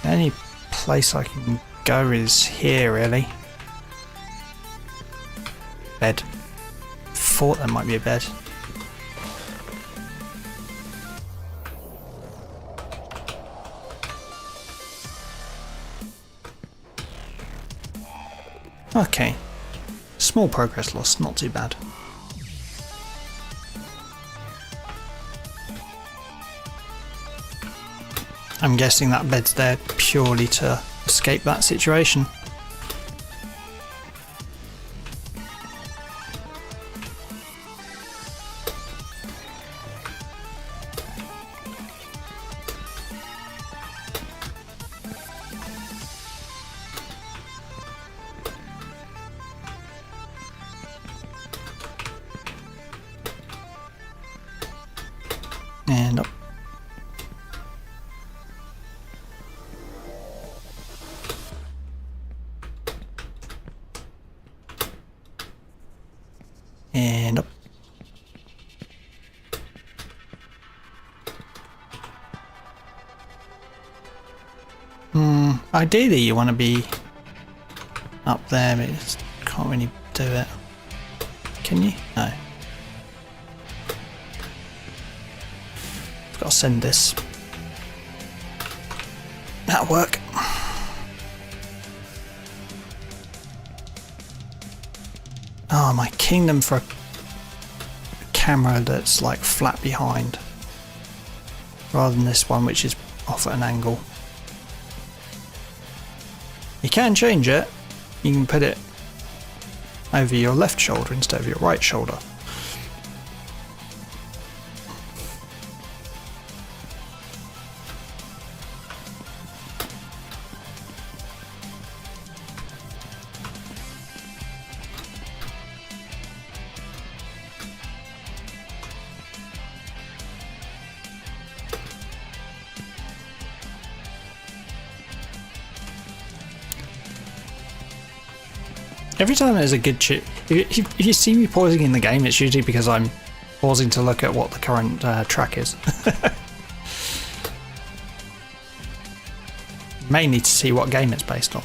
Any place I can go is here, really. Bed. Thought there might be a bed. Okay. Small progress loss, not too bad. I'm guessing that bed's there purely to escape that situation. And up. And up. Ideally you want to be up there, but you just can't really do it. Can you? No. I've got to send this. That'll work. Oh, my kingdom for... camera that's like flat behind, rather than this one which is off at an angle. You can change it. You can put it over your left shoulder instead of your right shoulder. Every time there's a good chip, if you see me pausing in the game, it's usually because I'm pausing to look at what the current track is. Mainly to see what game it's based on.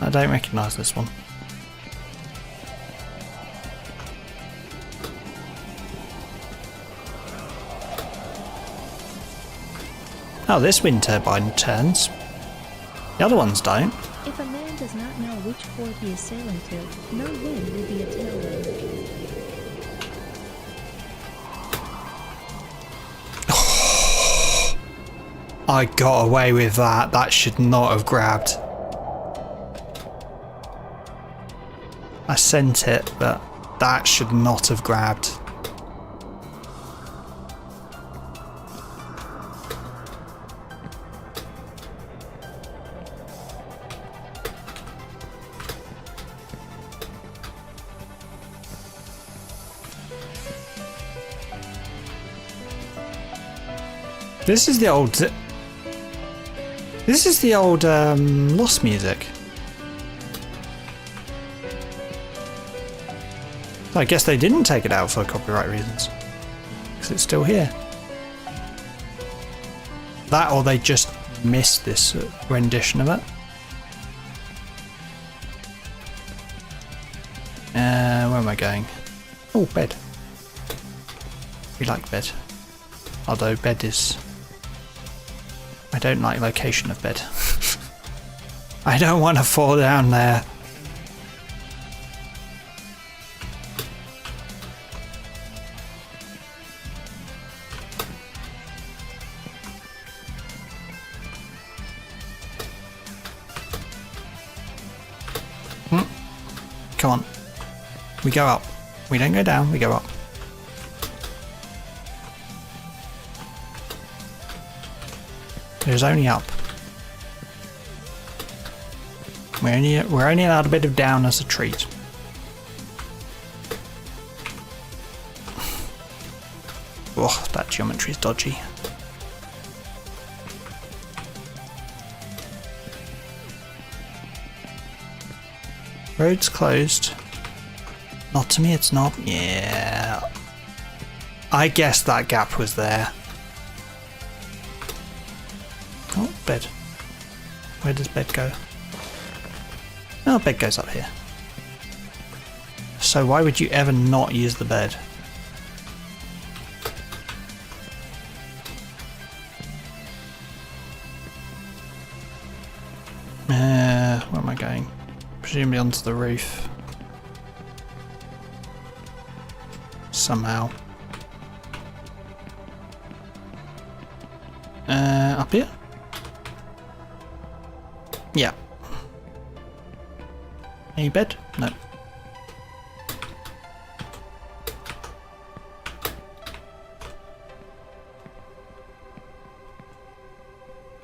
I don't recognise this one. Oh, this wind turbine turns. The other ones don't. If a man does not know which port he is sailing to, no wind will be a tailwind. I got away with that. That should not have grabbed. I sent it, but that should not have grabbed. This is the old Lost music. I guess they didn't take it out for copyright reasons, because it's still here. That, or they just missed this rendition of it. Where am I going? Oh, bed. We like bed. Although bed is... I don't like location of bed. I don't want to fall down there. Come on. We go up. We don't go down, we go up. There's only up. We're only allowed a bit of down as a treat. Oh, that geometry's dodgy. Road's closed. Not to me, it's not. Yeah. I guess that gap was there. Oh, bed. Where does bed go? Oh, bed goes up here. So why would you ever not use the bed? Where am I going? Presumably onto the roof. Somehow. Up here? Yeah. Any bed? No.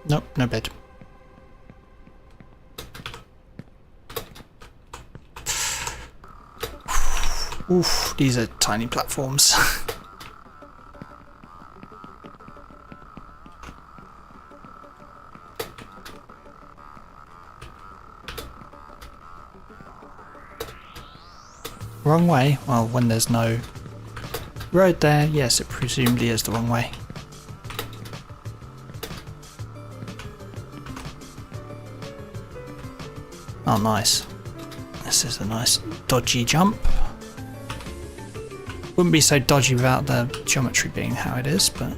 Nope, no bed. Oof, these are tiny platforms. Wrong way? Well, when there's no road there, yes, it presumably is the wrong way. Oh, nice. This is a nice dodgy jump. Wouldn't be so dodgy without the geometry being how it is, but...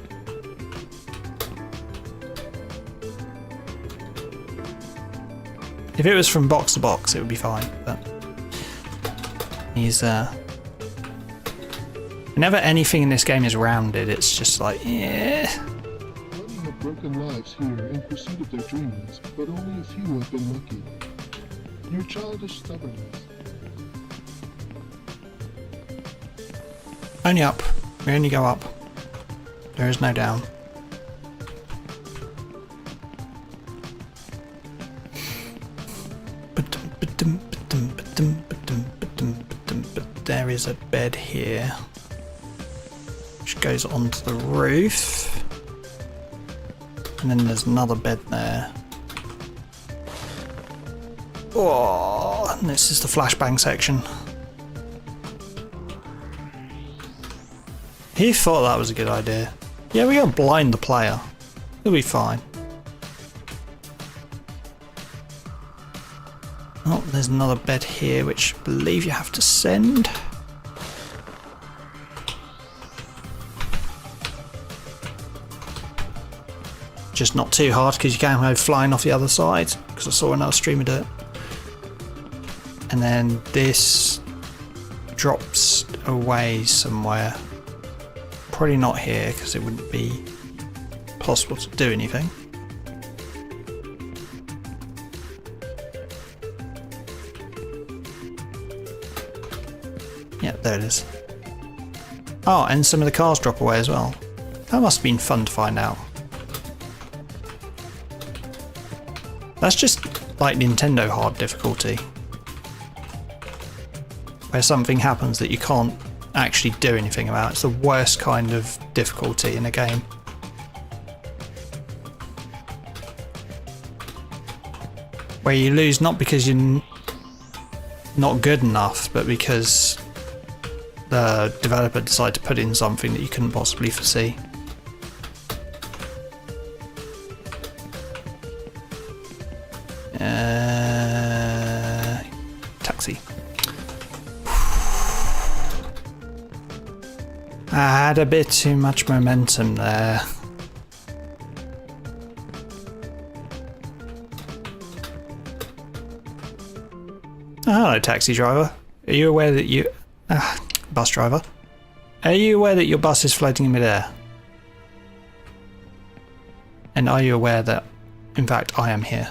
if it was from box to box, it would be fine, but... He's whenever anything in this game is rounded, it's just like, yeah. Many have broken lives here in pursuit of their dreams, but only a few have been lucky. Your childish stubbornness. Only up. We only go up. There is no down. There is a bed here, which goes onto the roof, and then there's another bed there. Oh, and this is the flashbang section. He thought that was a good idea. Yeah, we gotta blind the player. It'll be fine. Oh, there's another bed here, which I believe you have to send. Just not too hard because you can't go flying off the other side, because I saw another streamer do it. And then this drops away somewhere. Probably not here because it wouldn't be possible to do anything. Yeah, there it is. Oh, and some of the cars drop away as well. That must have been fun to find out. That's just like Nintendo hard difficulty, where something happens that you can't actually do anything about. It's the worst kind of difficulty in a game. Where you lose not because you're not good enough, but because the developer decided to put in something that you couldn't possibly foresee. Taxi. I had a bit too much momentum there. Oh, hello, taxi driver. Are you aware that you... bus driver. Are you aware that your bus is floating in midair? And are you aware that, in fact, I am here?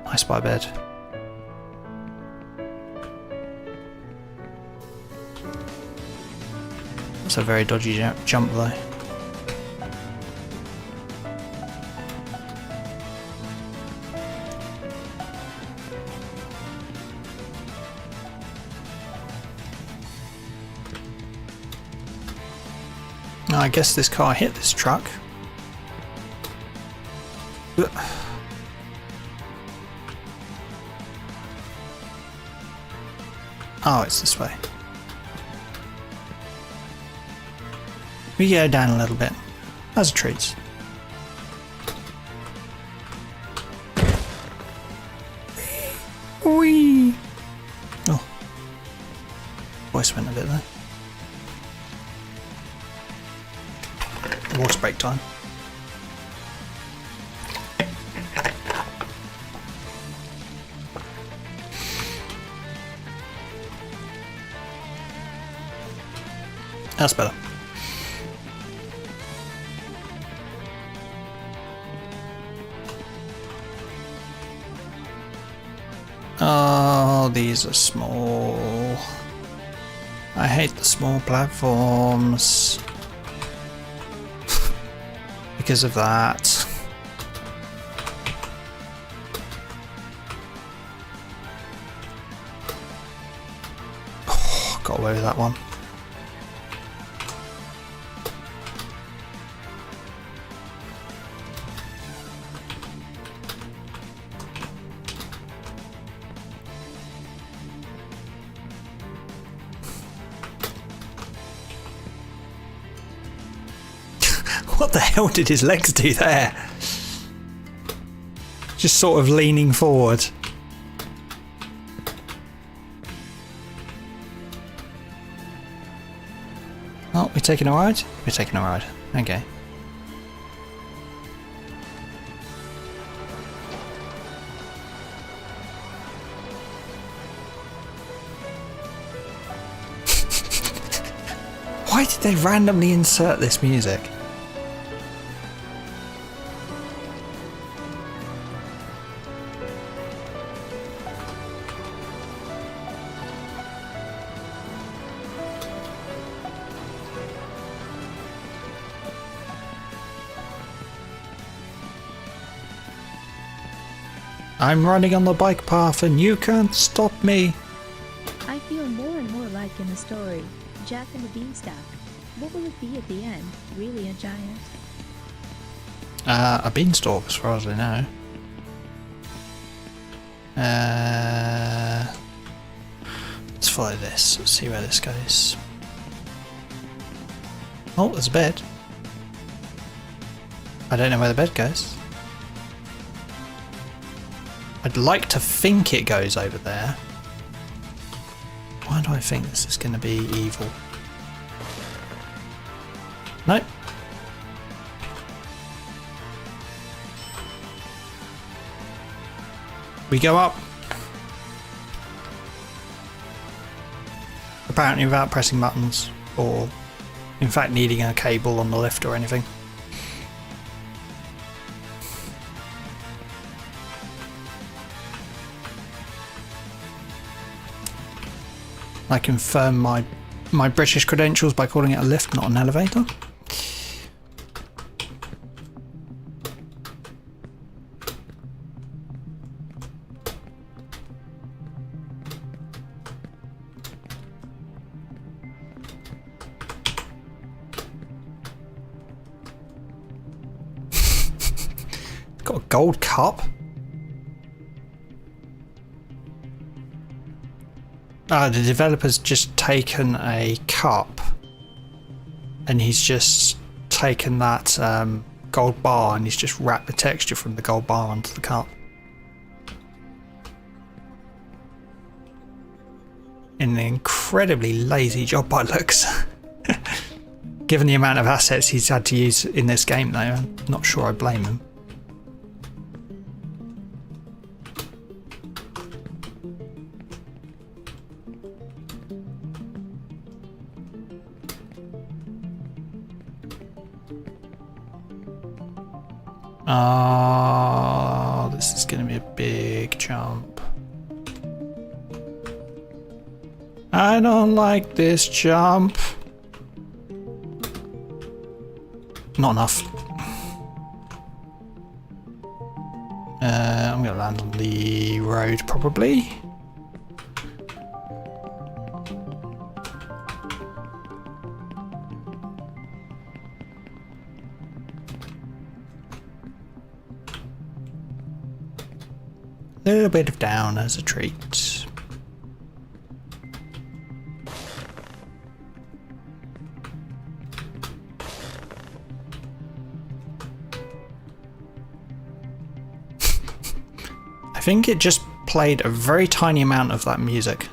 I spy bed. It's a very dodgy jump though. Now, I guess this car hit this truck. Oh, it's this way. We go down a little bit. As a treat. Whee! Oh. Voice went a bit there. Water break time. That's better. Oh, these are small. I hate the small platforms. Because of that. Oh, got away with that one. What the hell did his legs do there? Just sort of leaning forward. Oh, we're taking a ride? We're taking a ride. Okay. Why did they randomly insert this music? I'm running on the bike path and you can't stop me. I feel more and more like in the story, Jack and the Beanstalk. What will it be at the end? Really a giant? A beanstalk, as far as I know. Let's follow this. Let's see where this goes. Oh, there's a bed. I don't know where the bed goes. I'd like to think it goes over there. Why do I think this is going to be evil? Nope. We go up. Apparently without pressing buttons or in fact needing a cable on the lift or anything. I confirm my British credentials by calling it a lift, not an elevator. Got a gold cup. The developer's just taken a cup and he's just taken that gold bar and he's just wrapped the texture from the gold bar onto the cup. An incredibly lazy job by looks. Given the amount of assets he's had to use in this game though, I'm not sure I blame him. Oh, this is going to be a big jump. I don't like this jump. Not enough. I'm going to land on the road probably. A little bit of down as a treat. I think it just played a very tiny amount of that music.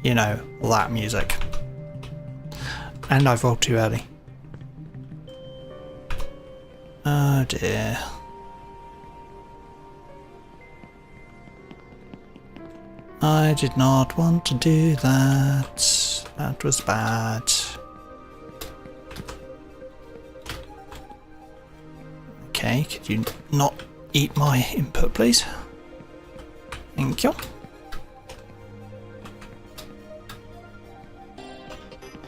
You know, that music. And I rolled too early. Oh dear. I did not want to do that. That was bad. Okay, could you not eat my input, please? Thank you.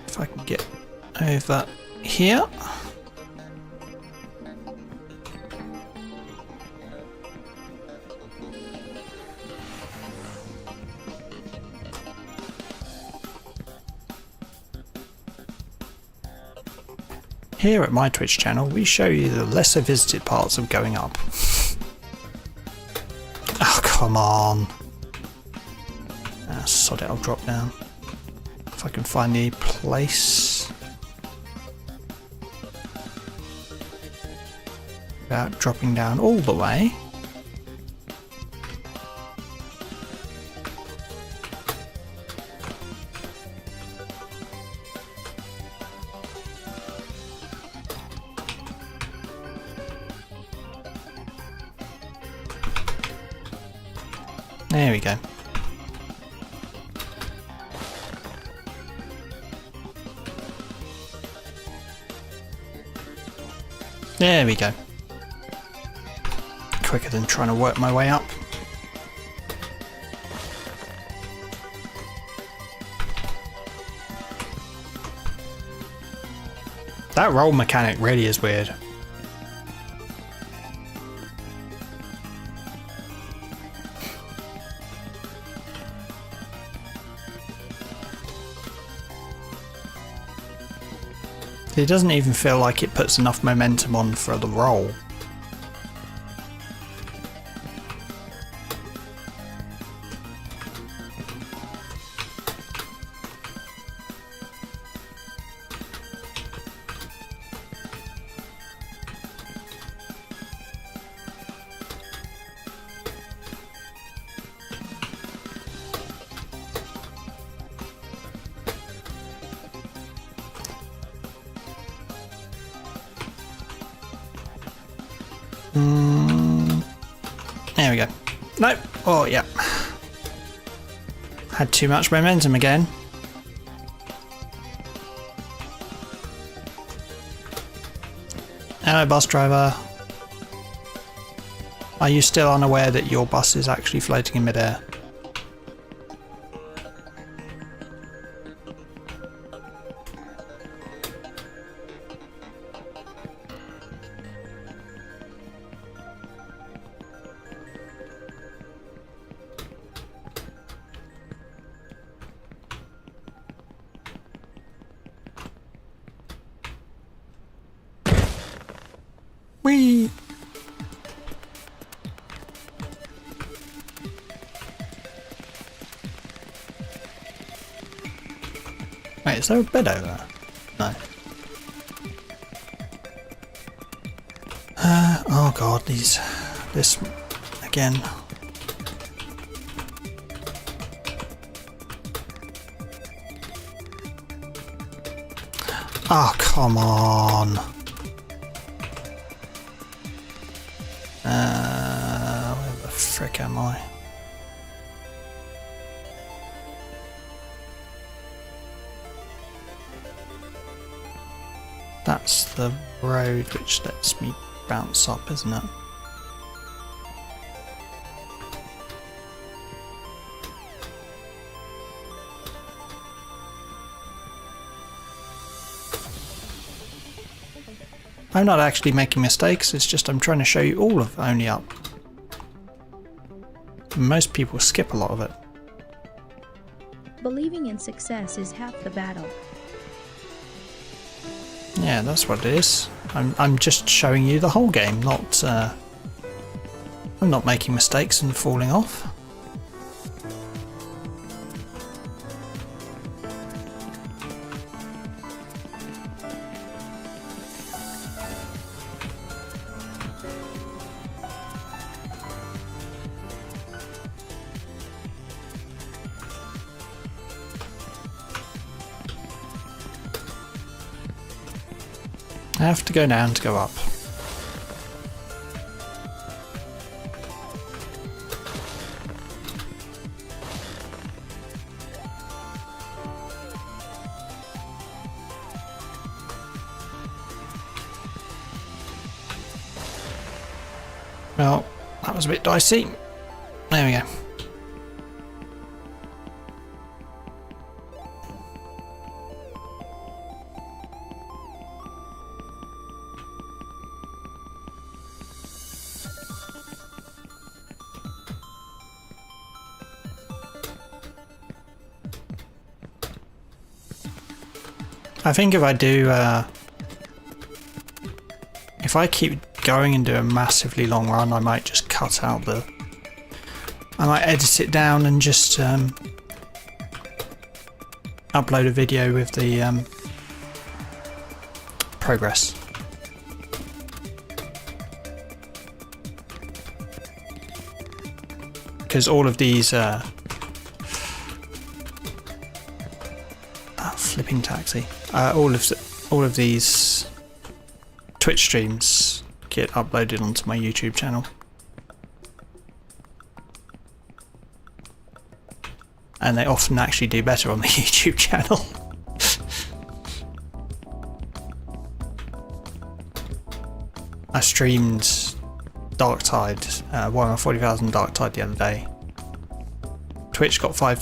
If I can get over here. Here at my Twitch channel, we show you the lesser visited parts of going up. Oh, come on. Ah, sod it, I'll drop down. If I can find the place. Without dropping down all the way. There we go. There we go. Quicker than trying to work my way up. That roll mechanic really is weird. It doesn't even feel like it puts enough momentum on for the roll. There we go. Nope. Oh, yeah. Had too much momentum again. Hello, bus driver. Are you still unaware that your bus is actually floating in midair? Whee! Wait, is there a bed over there? No. Oh god, this again. Oh, come on. Where the frick am I? That's the road which lets me bounce up, isn't it? I'm not actually making mistakes, it's just I'm trying to show you all of Only Up. Most people skip a lot of it. Believing in success is half the battle. Yeah, that's what it is. I'm just showing you the whole game, not I'm not making mistakes and falling off. I have to go down to go up. Well, that was a bit dicey. There we go. I think if I do, if I keep going and do a massively long run, I might just cut out I might edit it down and just upload a video with the progress. Because all of these flipping taxi. All of these Twitch streams get uploaded onto my YouTube channel, and they often actually do better on the YouTube channel. I streamed Dark Tide, Warhammer 40,000 Dark Tide the other day. Twitch got five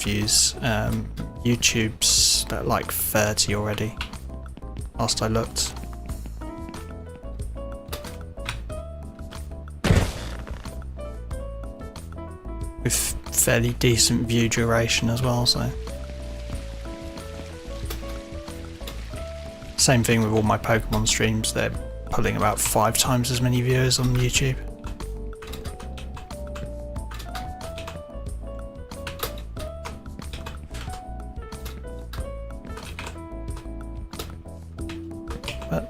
views. YouTube's at like 30 already. Last I looked. With fairly decent view duration as well, so. Same thing with all my Pokemon streams, they're pulling about 5 times as many viewers on YouTube. But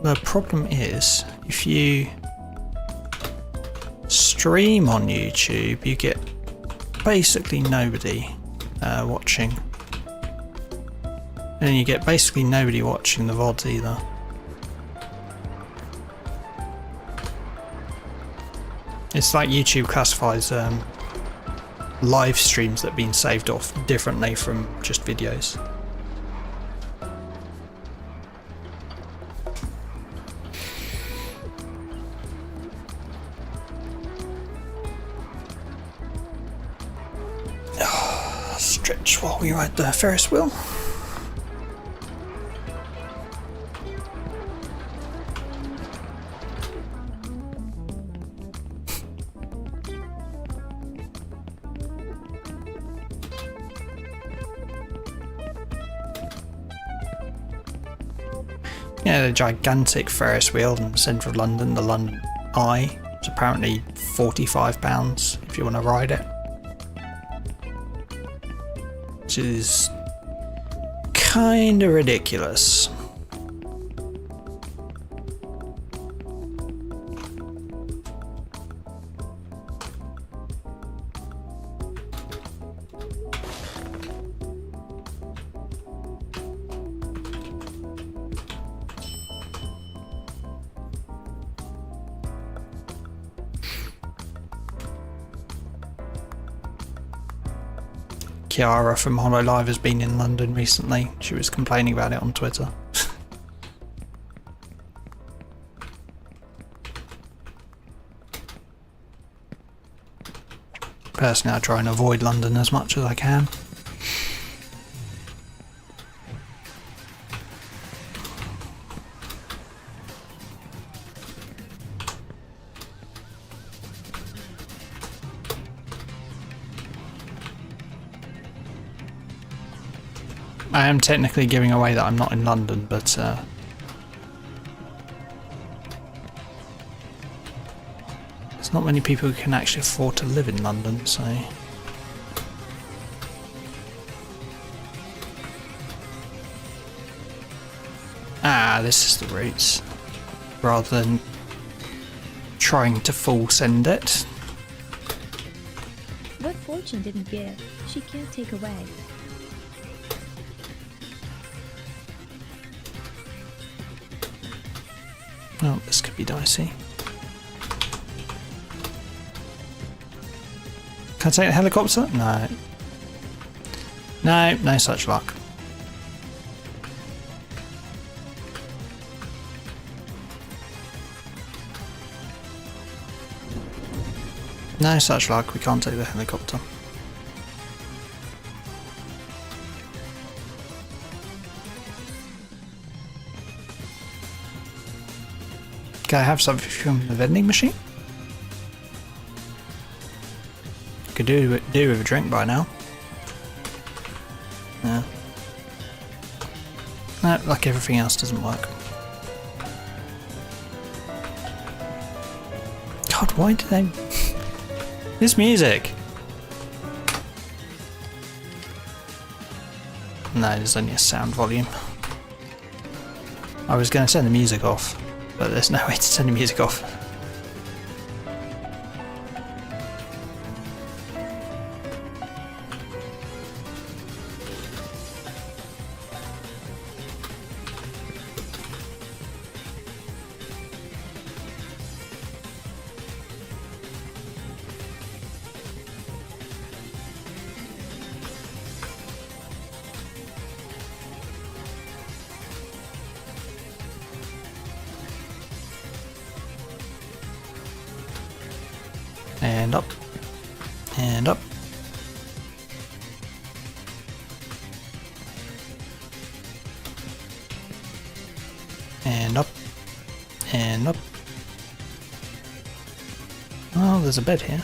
the problem is, if you stream on YouTube, you get basically nobody watching. And then you get basically nobody watching the VODs either. It's like YouTube classifies live streams that have been saved off differently from just videos. Stretch while we ride the Ferris wheel. Yeah, the gigantic Ferris wheel in the centre of London, the London Eye. It's apparently £45 if you want to ride it. Which is kinda ridiculous. Kiara from Hollow Live has been in London recently. She was complaining about it on Twitter. Personally, I try and avoid London as much as I can. I am technically giving away that I'm not in London, but there's not many people who can actually afford to live in London, so. Ah, this is the route. Rather than trying to full send it. What fortune didn't give, she can't take away. Oh, this could be dicey. Can I take the helicopter? No. No, no such luck. No such luck, we can't take the helicopter. Can I have something from the vending machine? Could do with a drink by now. Yeah. No, like everything else doesn't work. God, why do they... This music! No, there's only a sound volume. I was going to turn the music off, but there's no way to turn the music off. And up. And up. And up. And up. Oh, there's a bed here.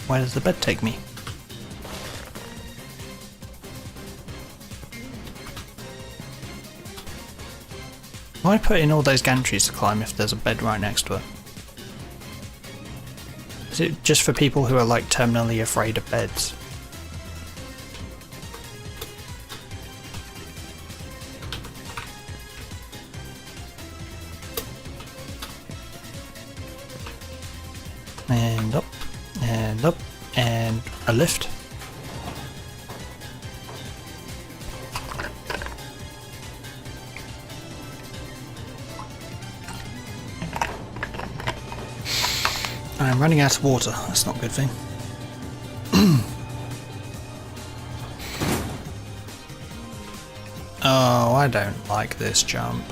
Where does the bed take me? Why put in all those gantries to climb if there's a bed right next to it? Is it just for people who are like terminally afraid of beds? And up, and up, and a lift. I'm running out of water, that's not a good thing. Oh, I don't like this jump.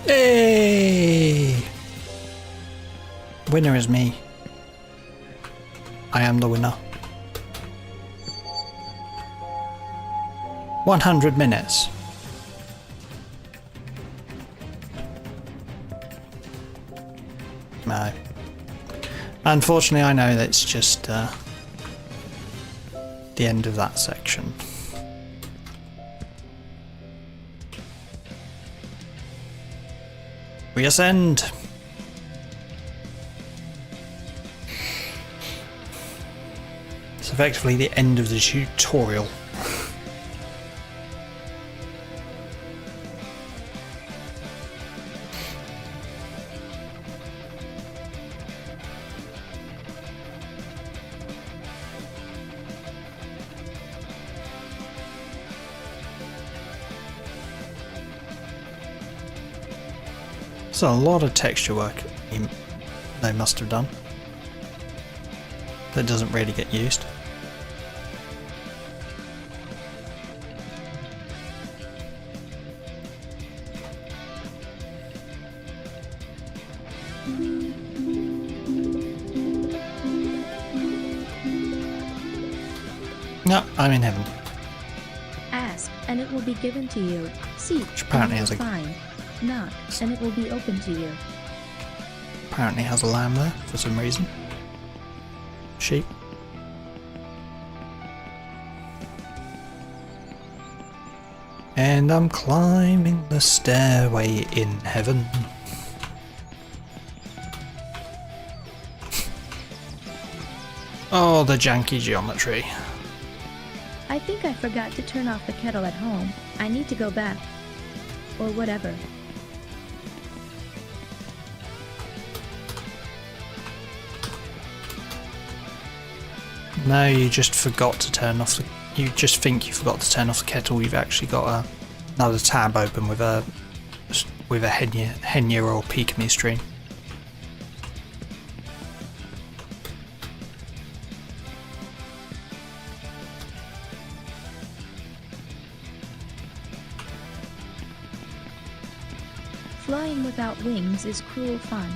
Hey! Winner is me. I am the winner. 100 minutes. No. Unfortunately, I know that's just the end of that section. We ascend. It's effectively the end of the tutorial. So a lot of texture work they must have done that doesn't really get used. No, I'm in heaven. Ask, and it will be given to you. Seek, Which apparently and has you will a find. Knock, and it will be open to you. apparently has a lamb there for some reason. Sheep. And I'm climbing the stairway in heaven. Oh, the janky geometry. I think I forgot to turn off the kettle at home. I need to go back. Or whatever. No, you just forgot to turn off the... You just think you forgot to turn off the kettle. You've actually got another tab open with a Henya or Picame stream. Flying without wings is cruel fun.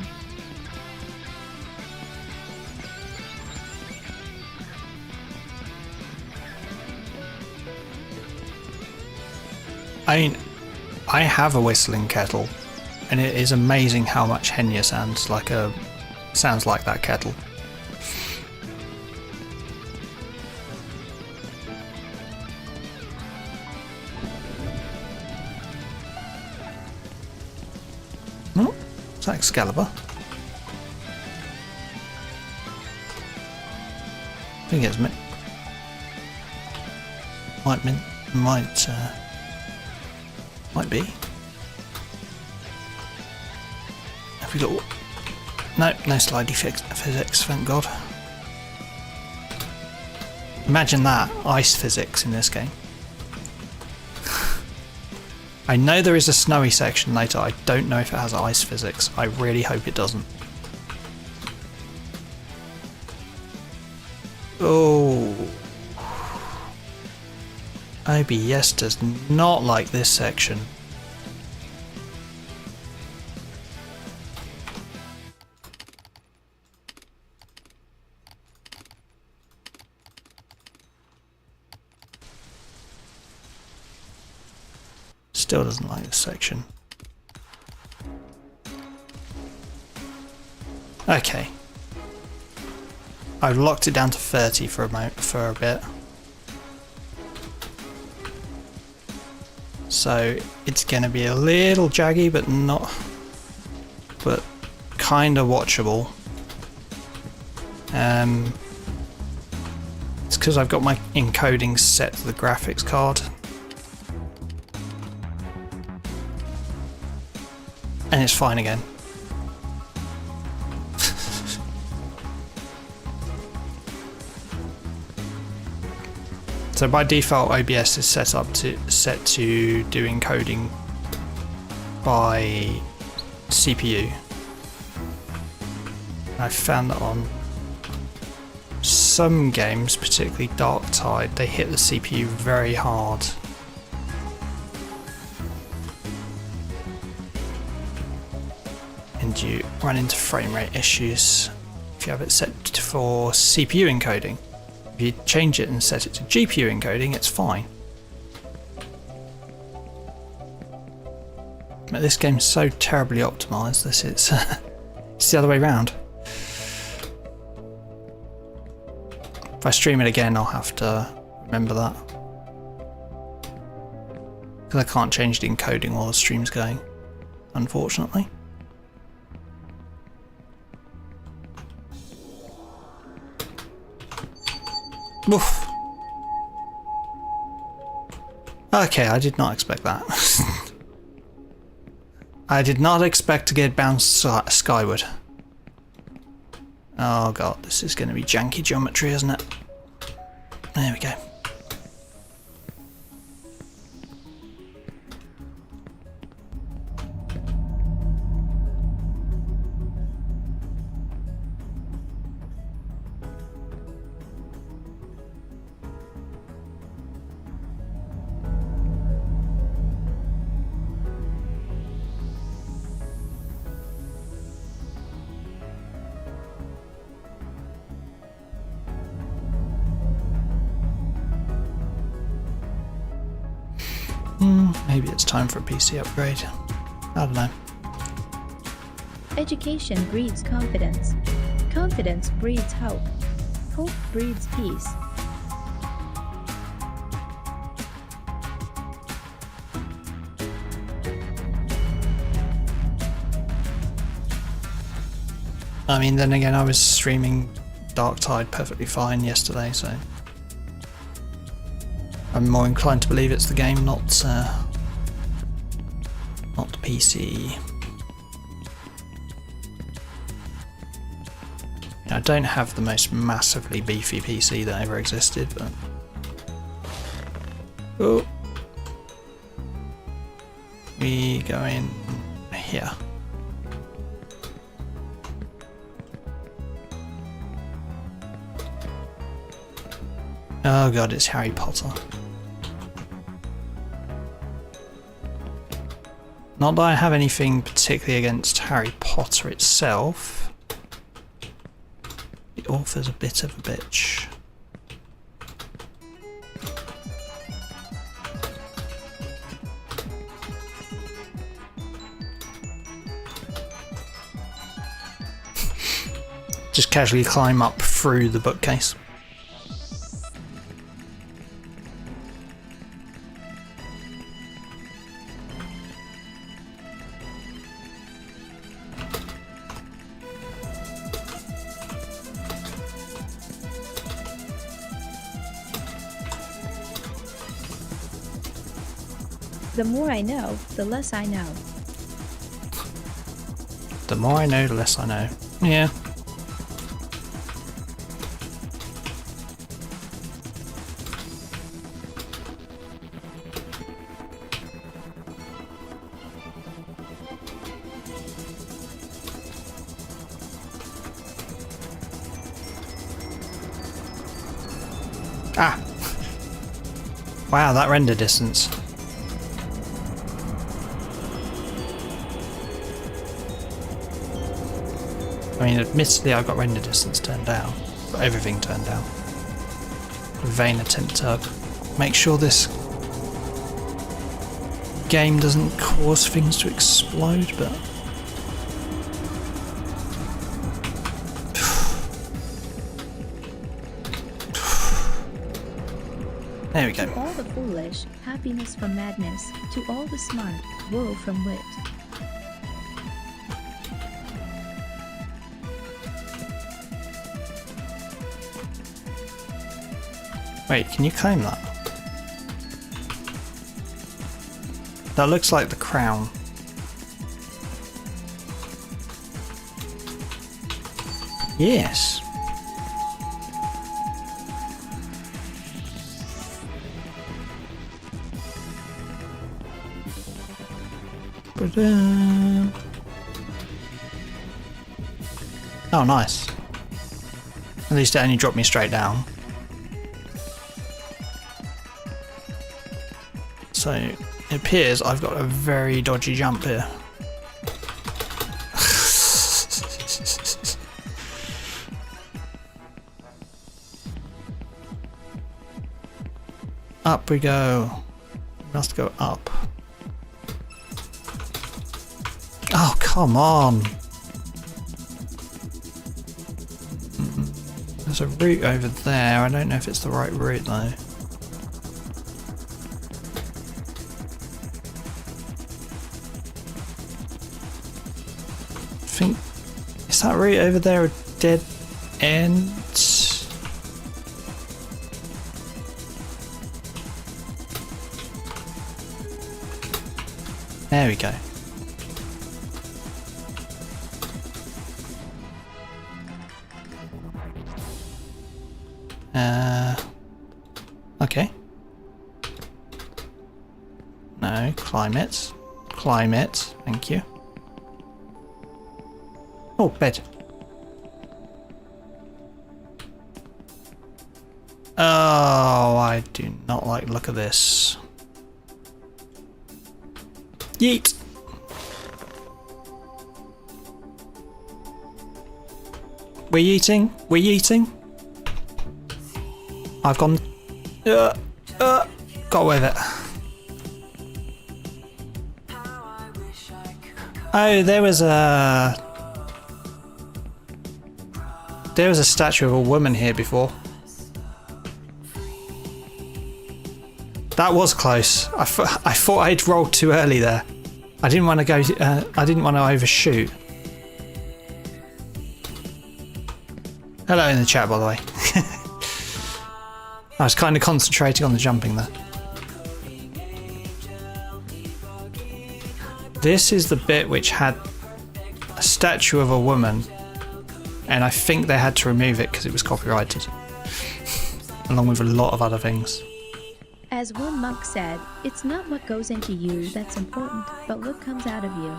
I mean, I have a whistling kettle, and it is amazing how much Henya sounds like that kettle. Oh, is that Excalibur? I think it's mint. Might be. Have we got... No slidey physics, thank God. Imagine that, ice physics in this game. I know there is a snowy section later, I don't know if it has ice physics. I really hope it doesn't. Oh. OBS does not like this section. Still doesn't like this section. Okay. I've locked it down to 30 for a bit. So it's going to be a little jaggy, but kind of watchable. It's because I've got my encoding set to the graphics card. And it's fine again. So by default, OBS is set to do encoding by CPU. I found that on some games, particularly Dark Tide, they hit the CPU very hard. And you run into frame rate issues if you have it set for CPU encoding. If you change it and set it to GPU encoding, it's fine. But this game's so terribly optimized, it's the other way around. If I stream it again, I'll have to remember that. Because I can't change the encoding while the stream's going, unfortunately. Oof. Okay, I did not expect that. I did not expect to get bounced skyward. Oh god, this is going to be janky geometry, isn't it? There we go. Maybe it's time for a PC upgrade. I don't know. Education breeds confidence. Confidence breeds hope. Hope breeds peace. I mean, then again, I was streaming Dark Tide perfectly fine yesterday, so I'm more inclined to believe it's the game, not the PC. I don't have the most massively beefy PC that ever existed, but oh, we go in here. Oh god, it's Harry Potter. Not that I have anything particularly against Harry Potter itself. The author's a bit of a bitch. Just casually climb up through the bookcase. The more I know, the less I know. The more I know, the less I know. Yeah. Ah. Wow, that render distance. I mean, admittedly, I've got render distance turned down, but everything turned down. Vain attempt to make sure this game doesn't cause things to explode, but there we go. To all the foolish, happiness from madness. To all the smart, woe from wit. Wait, can you claim that? That looks like the crown. Yes. Oh, nice. At least it only dropped me straight down. So it appears I've got a very dodgy jump here. Up we go. We must go up. Oh, come on. There's a route over there. I don't know if it's the right route though. I think, is that route over there a dead end? There we go. Okay. No, climb it. Climb it. Thank you. Oh, bed. Oh, I do not like the look of this. Yeet. We're eating. We're eating. I've gone. Got with it. Oh, there was a statue of a woman here before. That was close. I thought I'd rolled too early there. I didn't want to go. I didn't want to overshoot. Hello in the chat, by the way. I was kind of concentrating on the jumping there. This is the bit which had a statue of a woman, and I think they had to remove it because it was copyrighted, along with a lot of other things. As one monk said, it's not what goes into you that's important, but what comes out of you.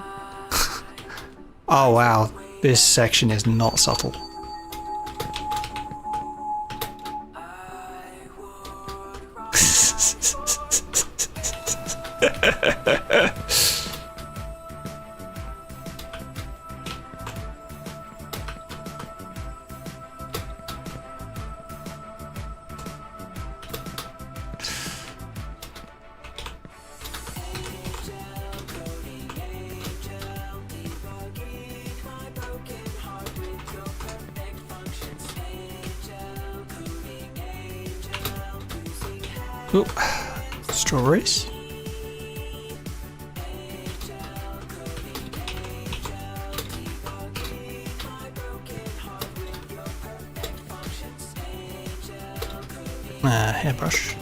Oh wow, this section is not subtle. Oop. Strawberries. Hairbrush.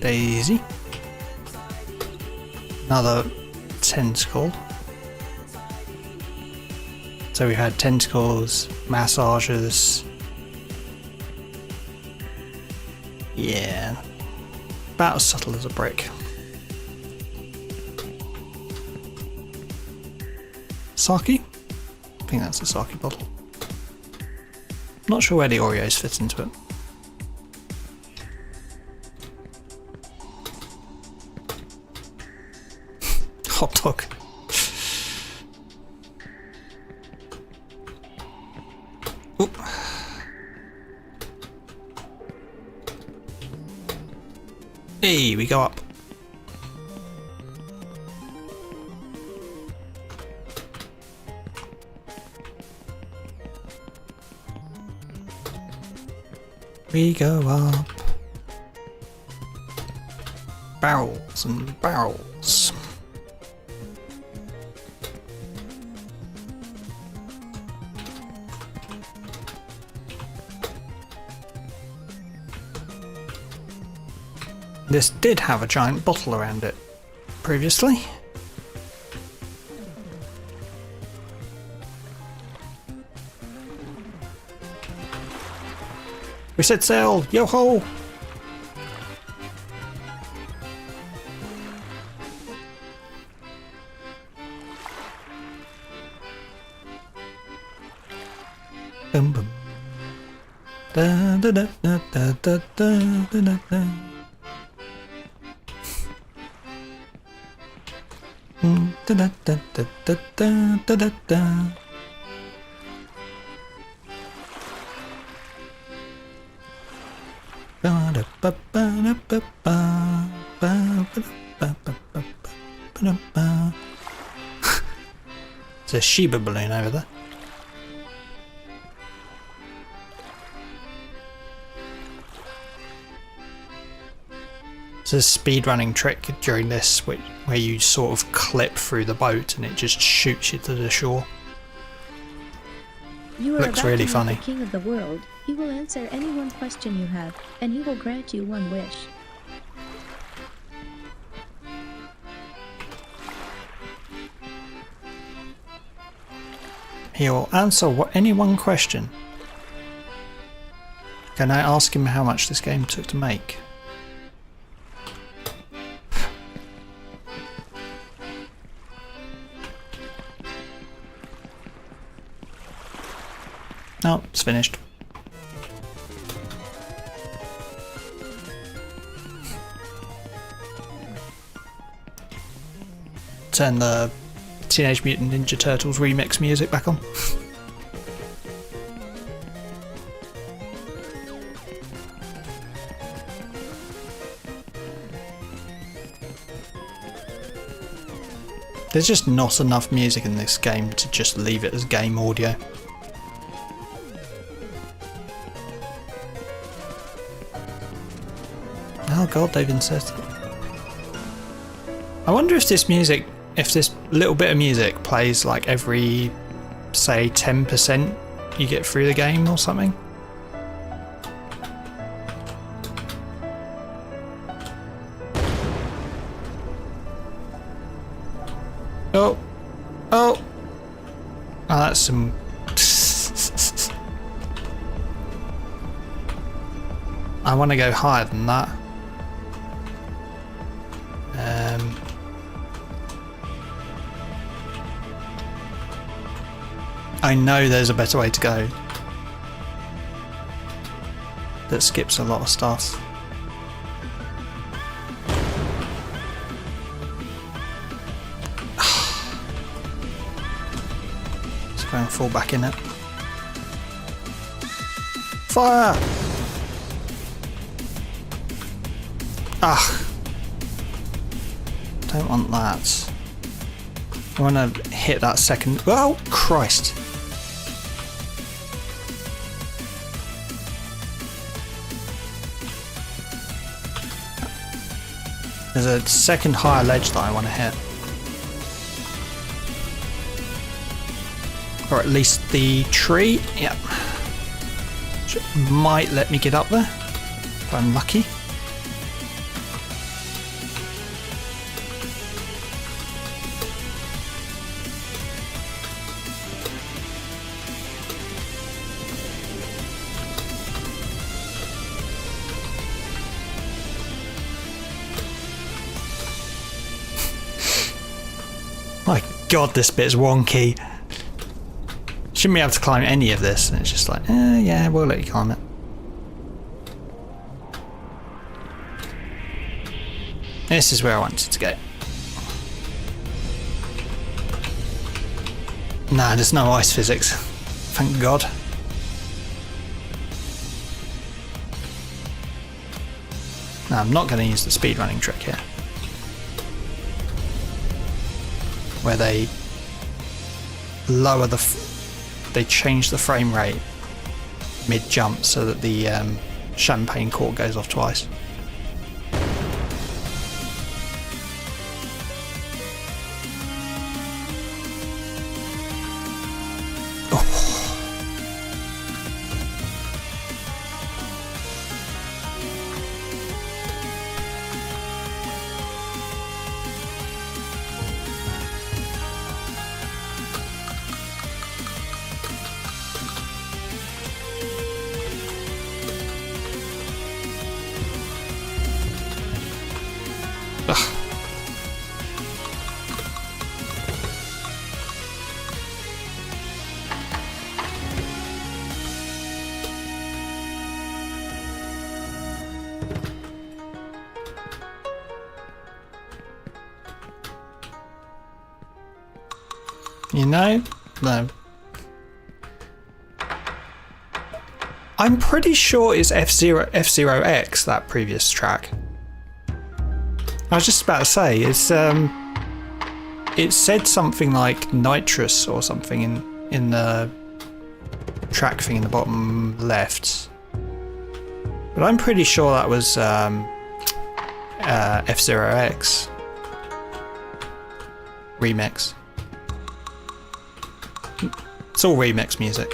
Daisy. Another tentacle. So we had tentacles, massages. Yeah. About as subtle as a brick. Sake? I think that's a sake bottle. Not sure where the Oreos fit into it. dog. Oop. Hey, we go up. We go up. Barrels and barrels. This did have a giant bottle around it previously. We said sail, yo ho! Boom boom. Da da da da da da da da da. Da da da da da da da da. There's a Sheba balloon over there. It's a speedrunning trick during this where you sort of clip through the boat and it just shoots you to the shore. You are Looks about really to meet funny. the king of the world. He will answer any one question you have, and he will grant you one wish. He will answer any one question. Can I ask him how much this game took to make? No, it's finished. Turn the Teenage Mutant Ninja Turtles remix music back on. There's just not enough music in this game to just leave it as game audio. Oh god, they've inserted it. I wonder if this little bit of music plays like every, say, 10% you get through the game or something. Oh. Oh. Oh, that's some... I want to go higher than that. I know there's a better way to go that skips a lot of stuff. Let's go and fall back in it. Fire! Ah! Don't want that. I want to hit that second. Oh, Christ! There's a second higher ledge that I want to hit. Or at least the tree. Yep. Which might let me get up there if I'm lucky. My god, this bit's wonky. Shouldn't be able to climb any of this, and it's just like, yeah, we'll let you climb it. This is where I wanted to go. Nah, there's no ice physics. Thank God. No, I'm not going to use the speedrunning trick here. Where they lower the... they change the frame rate mid-jump so that the champagne cork goes off twice. You know? No. I'm pretty sure it's F-Zero-X, that previous track. I was just about to say, it's it said something like nitrous or something in the track thing in the bottom left. But I'm pretty sure that was F-Zero-X remix. It's all remix music.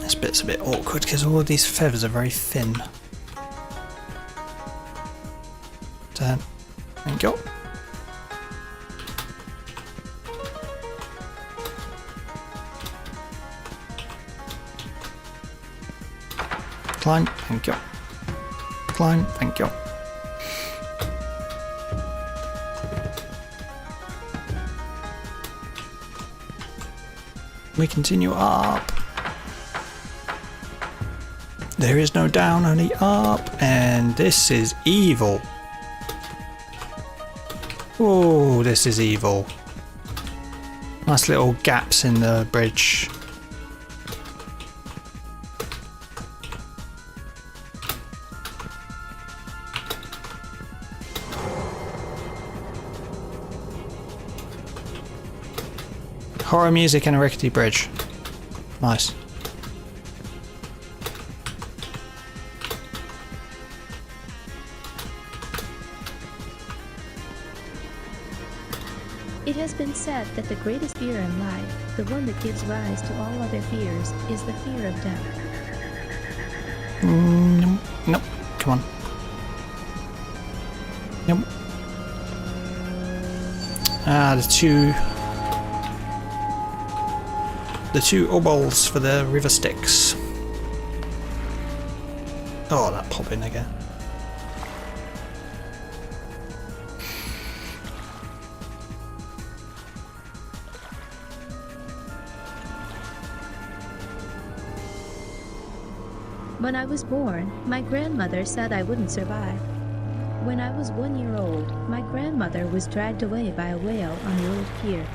This bit's a bit awkward because all of these feathers are very thin. Turn. Thank you. Climb, thank you. Climb, thank you. We continue up. There is no down, only up, and this is evil. Oh, this is evil. Nice little gaps in the bridge. Horror music and a rickety bridge. Nice. It has been said that the greatest fear in life, the one that gives rise to all other fears, is the fear of death. Nope. Nope. Come on. Nope. Ah, the two obols for the river sticks. Oh, that pop in again. When I was born, my grandmother said I wouldn't survive. When I was 1 year old, my grandmother was dragged away by a whale on the old pier.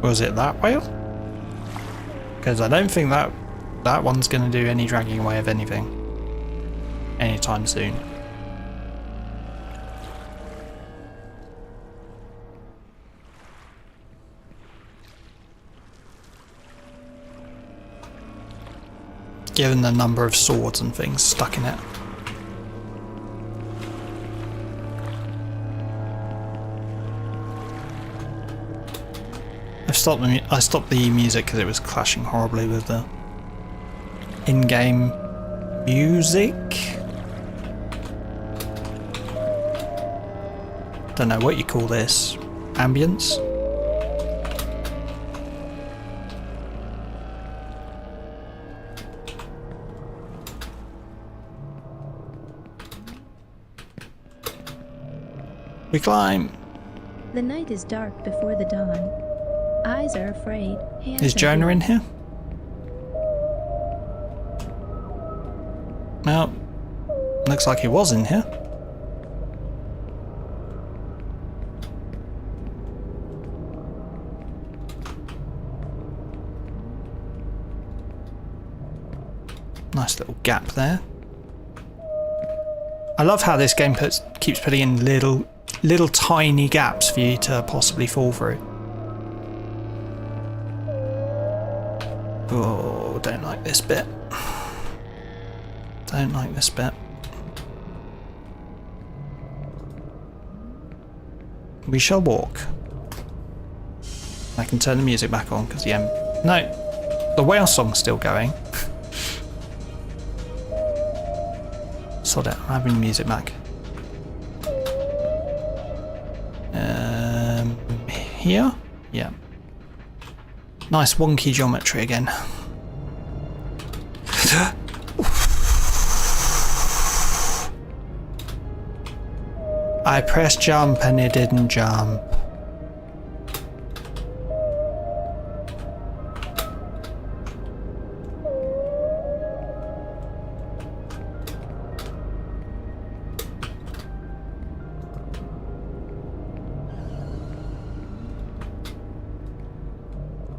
Was it that whale? Because I don't think that one's going to do any dragging away of anything anytime soon. Given the number of swords and things stuck in it. I stopped the music because it was clashing horribly with the in-game music. Don't know what you call this. Ambience? We climb. The night is dark before the dawn. Eyes are afraid. Hands Is are Jonah in weak. here? Well, looks like he was in here. Nice little gap there. I love how this game keeps putting in little tiny gaps for you to possibly fall through. Oh, don't like this bit. Don't like this bit. We shall walk. I can turn the music back on because no, the whale song's still going. Sod it, I'm having the music back. Here? Yeah. Nice wonky geometry again. I pressed jump and it didn't jump.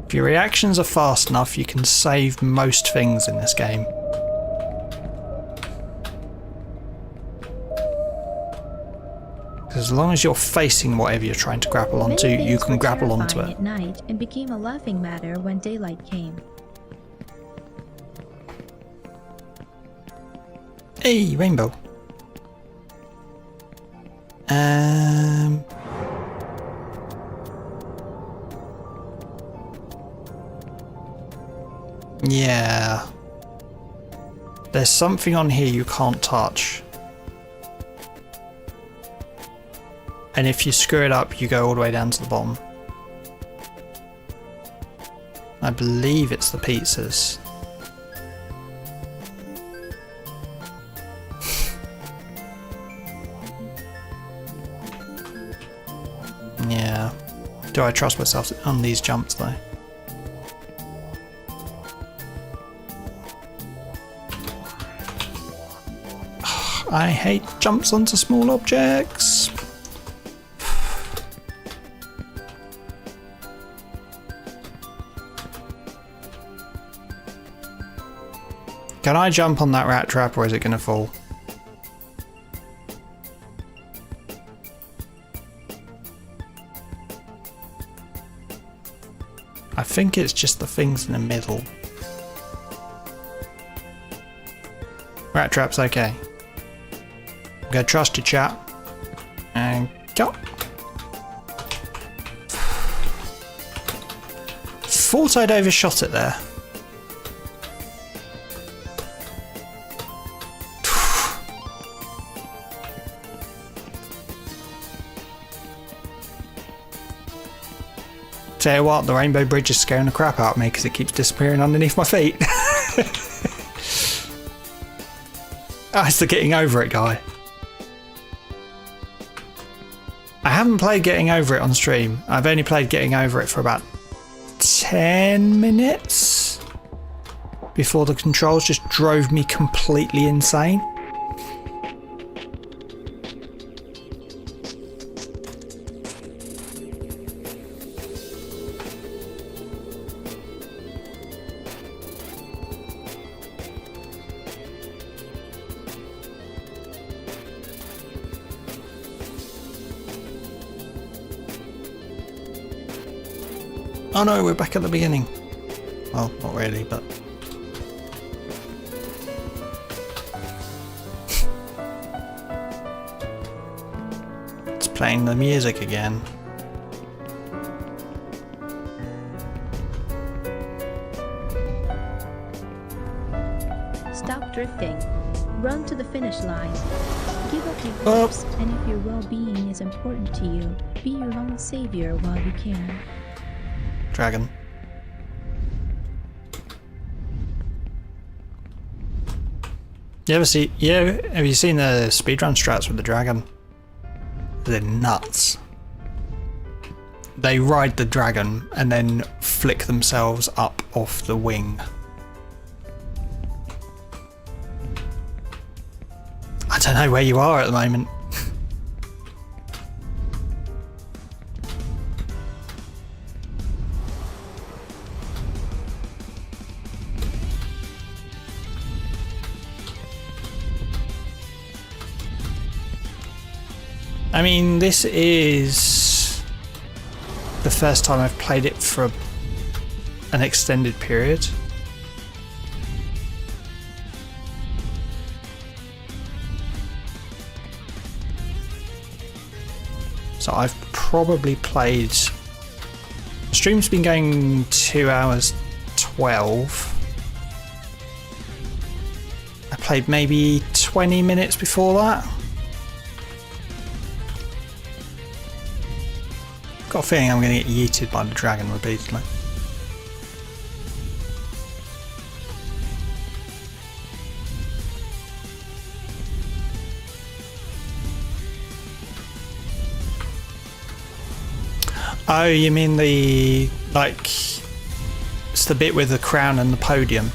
If your reactions are fast enough, you can save most things in this game. As long as you're facing whatever you're trying to grapple onto, Many you things can were grapple onto terrifying it. at night and became a laughing matter when daylight came. Hey, rainbow. Yeah. There's something on here you can't touch. And if you screw it up, you go all the way down to the bottom. I believe it's the pizzas. Yeah. Do I trust myself on these jumps though? I hate jumps onto small objects. Can I jump on that rat trap or is it going to fall? I think it's just the things in the middle. Rat trap's okay. I'm gonna trust you, chat. And go. Thought I'd overshot it there. Tell you what, the rainbow bridge is scaring the crap out of me because it keeps disappearing underneath my feet. Oh, it's the getting over it guy. I haven't played Getting Over It on stream. I've only played Getting Over It for about 10 minutes before the controls just drove me completely insane. Oh no, we're back at the beginning. Well, not really, but... It's playing the music again. Stop drifting. Run to the finish line. Give up your Oh. hopes, and if your well-being is important to you, be your own savior while you can. Dragon. Have you seen the speedrun strats with the dragon? They're nuts. They ride the dragon and then flick themselves up off the wing. I don't know where you are at the moment. I mean, this is the first time I've played it for an extended period. So I've probably played... The stream's been going 2 hours 12. I played maybe 20 minutes before that. Got a feeling I'm going to get yeeted by the dragon repeatedly. Oh, you mean the, like, it's the bit with the crown and the podium.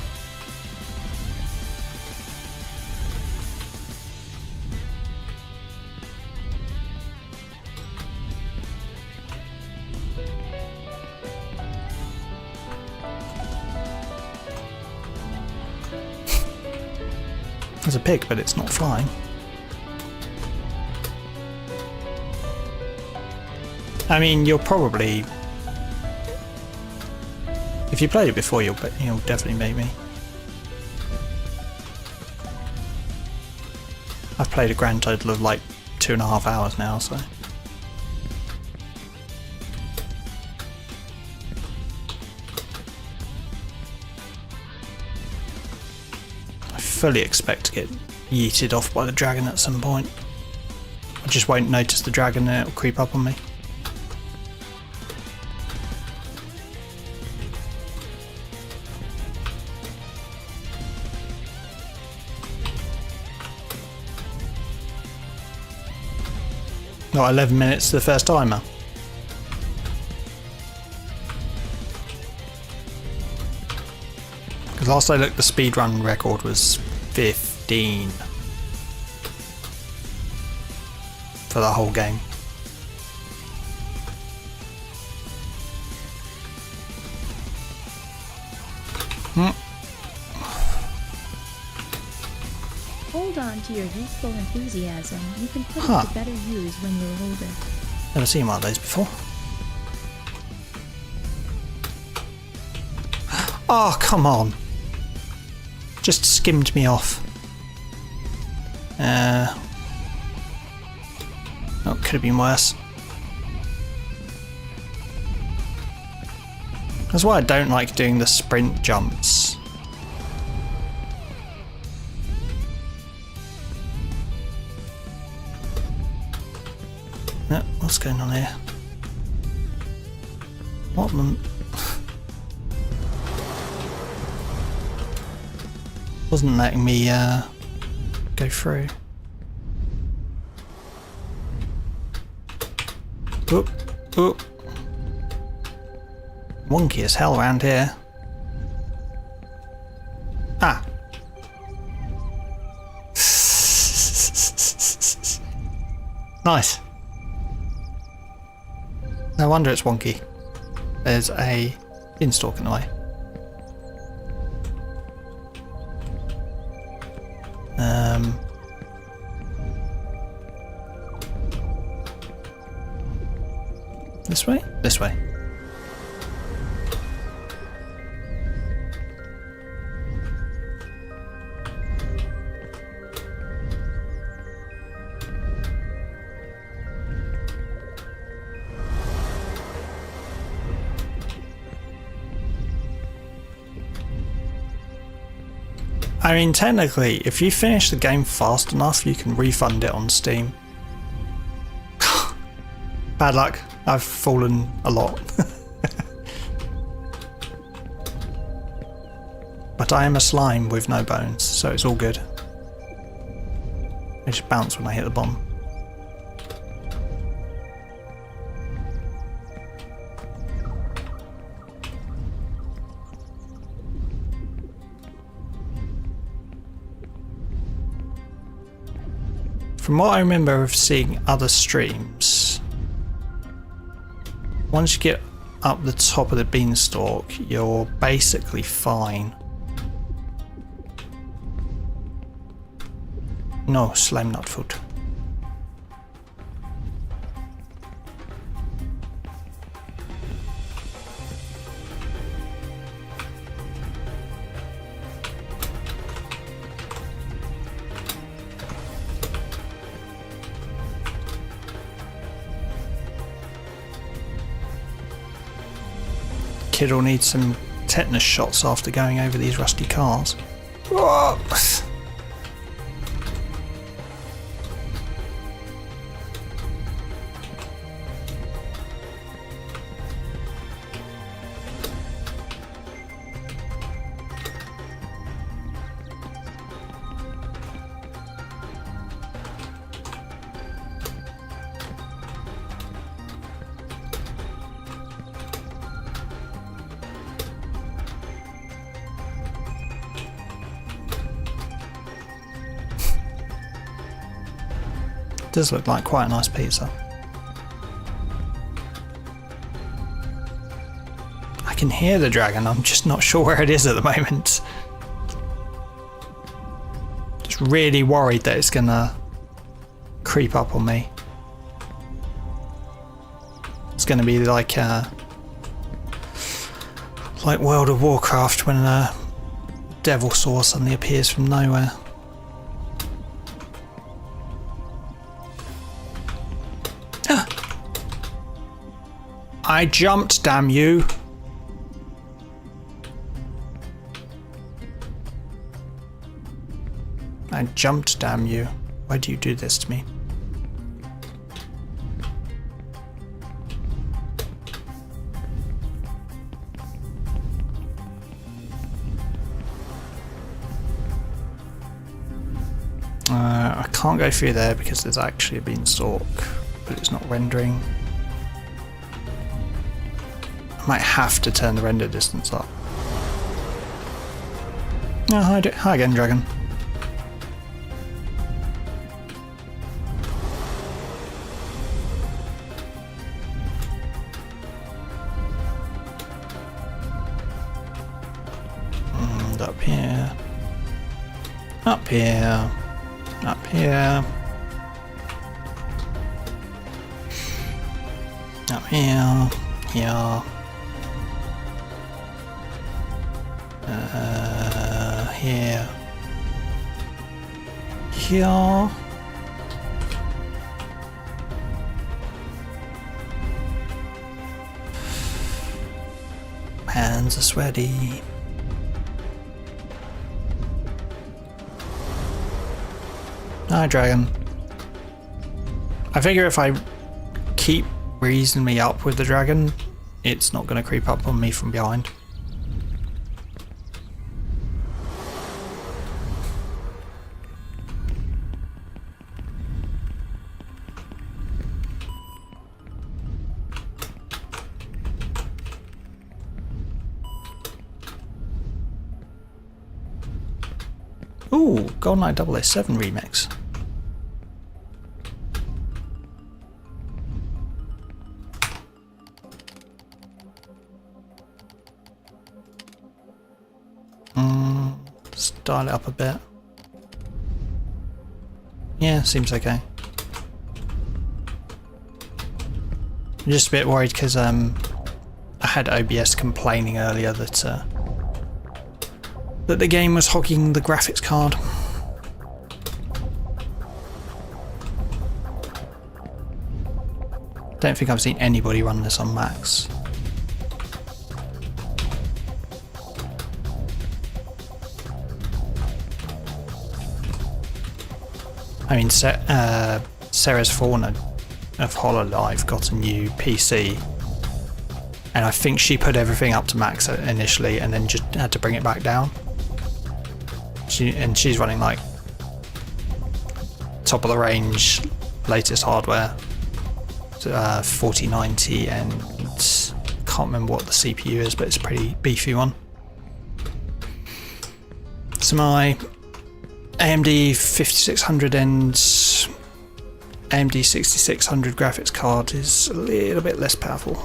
There's a pig, but it's not flying. I mean, you'll probably... If you played it before, you'll definitely beat me. I've played a grand total of like 2.5 hours now, so... I fully expect to get yeeted off by the dragon at some point. I just won't notice the dragon and it'll creep up on me. Not 11 minutes to the first timer. Because last I looked, the speedrun record was 15 for the whole game. Hold on to your youthful enthusiasm. You can put it to better use when you're older. Never seen one of those before. Oh, come on. Just skimmed me off. Oh, could have been worse. That's why I don't like doing the sprint jumps. No, what's going on here? What the... Wasn't letting me go through. Oop, oop. Wonky as hell around here. Ah. Nice. No wonder it's wonky. There's a beanstalk in the way. This way? This way. I mean, technically, if you finish the game fast enough, you can refund it on Steam. Bad luck. I've fallen a lot. But I am a slime with no bones, so it's all good. I just bounce when I hit the bomb. From what I remember of seeing other streams, once you get up the top of the beanstalk, you're basically fine. No, slime nut food. Kid will need some tetanus shots after going over these rusty cars. Whoa. Does look like quite a nice pizza. I can hear the dragon, I'm just not sure where it is at the moment. Just really worried that it's gonna creep up on me. It's gonna be like World of Warcraft when a devil sword suddenly appears from nowhere. I jumped, damn you. I jumped, damn you. Why do you do this to me? I can't go through there because there's actually a beanstalk, but it's not rendering. I might have to turn the render distance up. Oh, hi again, dragon. And up here. Up here. Up here. Up here. Here. Here. Here. Hands are sweaty. Hi, dragon. I figure if I keep reasonably up with the dragon, it's not going to creep up on me from behind. Ooh, GoldenEye 007 remix. Let's dial it up a bit. Yeah, seems okay. I'm just a bit worried because I had OBS complaining earlier that the game was hogging the graphics card. Don't think I've seen anybody run this on max. I mean, Sarah's Fauna of HoloLive got a new PC, and I think she put everything up to max initially and then just had to bring it back down. She's running like top of the range, latest hardware, 4090, and can't remember what the CPU is, but it's a pretty beefy one. So my AMD 5600 and AMD 6600 graphics card is a little bit less powerful.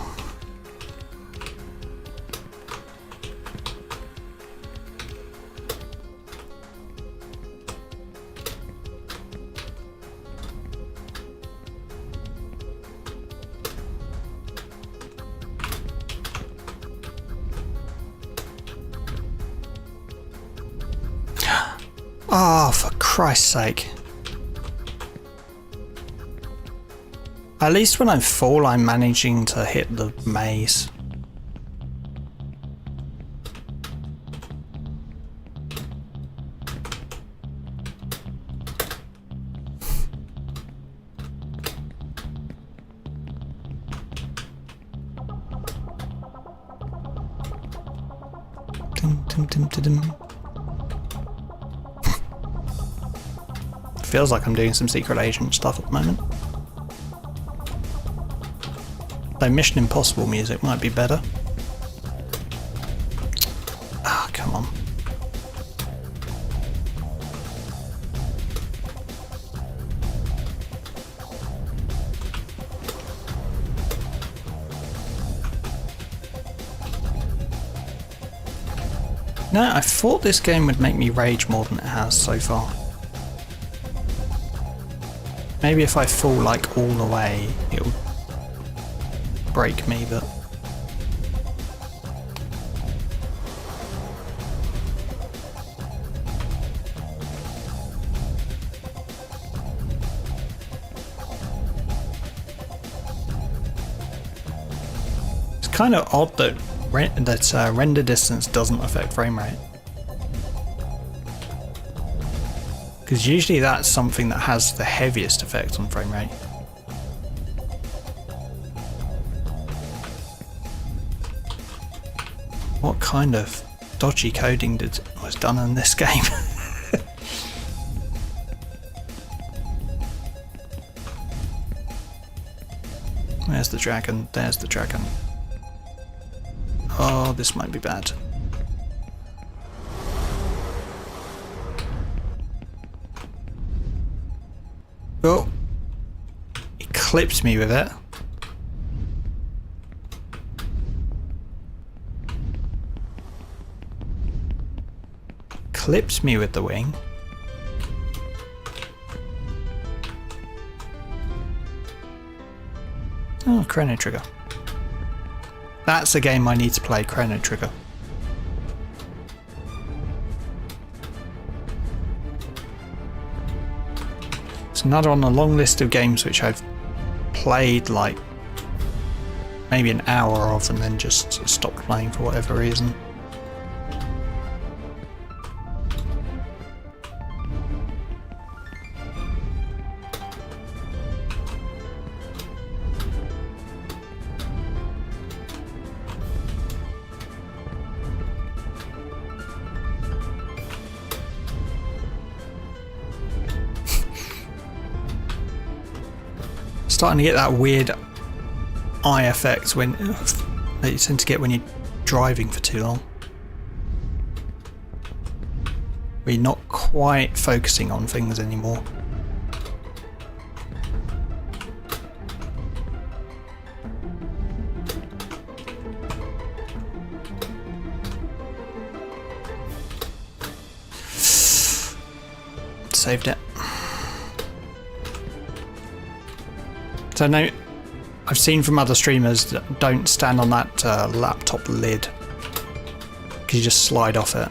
Ah, oh, for Christ's sake. At least when I fall, I'm managing to hit the maze. Dum, dum, dum, dum, dum. Feels like I'm doing some secret agent stuff at the moment. Though Mission Impossible music might be better. Ah, come on. No, I thought this game would make me rage more than it has so far. Maybe if I fall like all the way, it'll break me, but... It's kind of odd that render distance doesn't affect frame rate. Because usually that's something that has the heaviest effect on frame rate. What kind of dodgy coding was done in this game? There's the dragon, there's the dragon. Oh, this might be bad. Oh, he clipped me with it. Clipped me with the wing. Oh, Chrono Trigger. That's a game I need to play, Chrono Trigger. It's another on a long list of games which I've played like maybe an hour of and then just stopped playing for whatever reason. Starting to get that weird eye effect that you tend to get when you're driving for too long. Where you're not quite focusing on things anymore. Saved it. So now, I've seen from other streamers that don't stand on that laptop lid, because you just slide off it.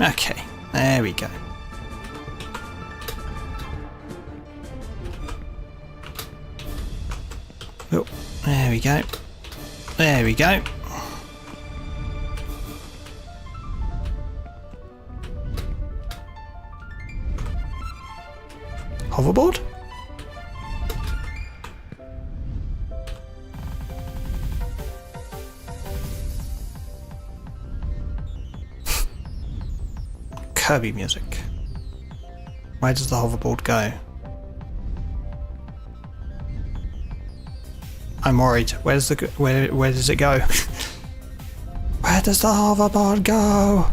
Okay, there we go. Oh, there we go. There we go. Hoverboard? Kirby music. Where does the hoverboard go? I'm worried. Where does it go? Where does the hoverboard go?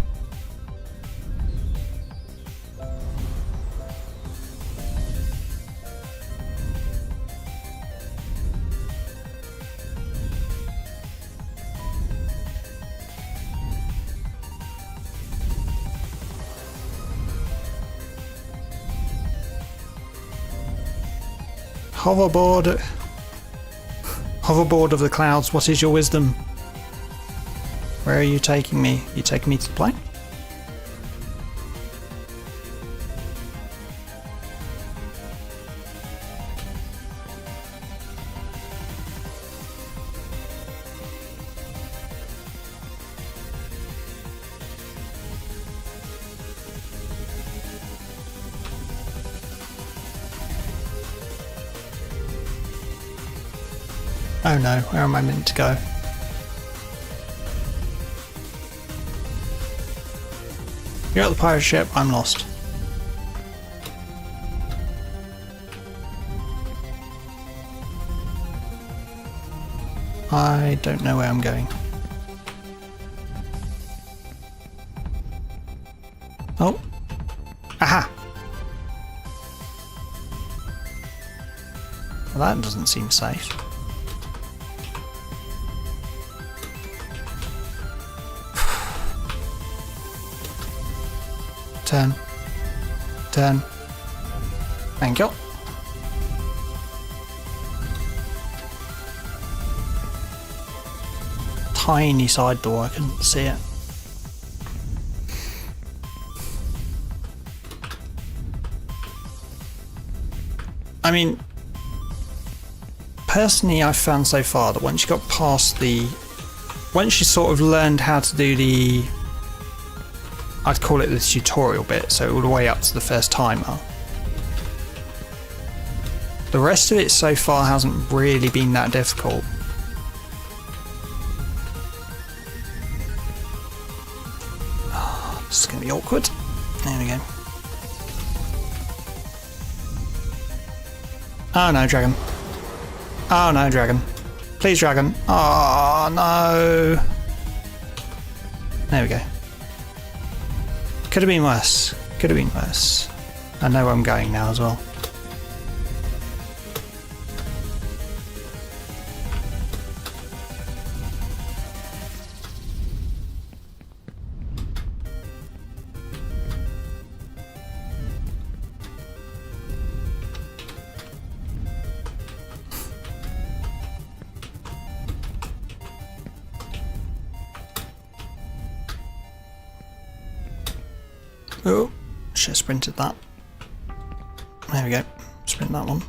Hoverboard. Hoverboard of the clouds, what is your wisdom? Where are you taking me? You taking me to the plane? Oh no, where am I meant to go? You're at the pirate ship, I'm lost. I don't know where I'm going. Oh. Aha! Well, that doesn't seem safe. Turn. Turn. Thank you. Tiny side door, I couldn't see it. I mean, personally I've found so far that once you got past once you sort of learned how to do I'd call it the tutorial bit, so all the way up to the first timer. The rest of it so far hasn't really been that difficult. Oh, this is going to be awkward. There we go. Oh no, dragon. Oh no, dragon. Please, dragon. Oh no. There we go. Could have been worse. Could have been worse. I know where I'm going now as well. Oh, should have sprinted that. There we go. Sprint that one.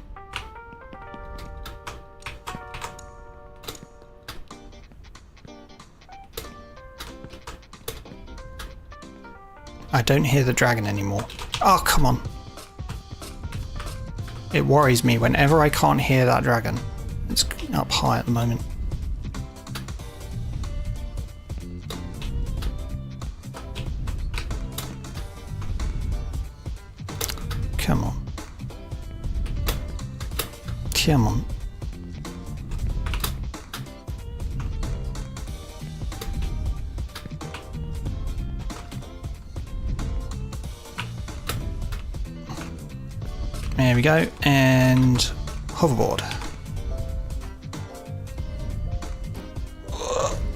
I don't hear the dragon anymore. Oh, come on. It worries me whenever I can't hear that dragon. It's up high at the moment. Come on. Come on. There we go, and hoverboard.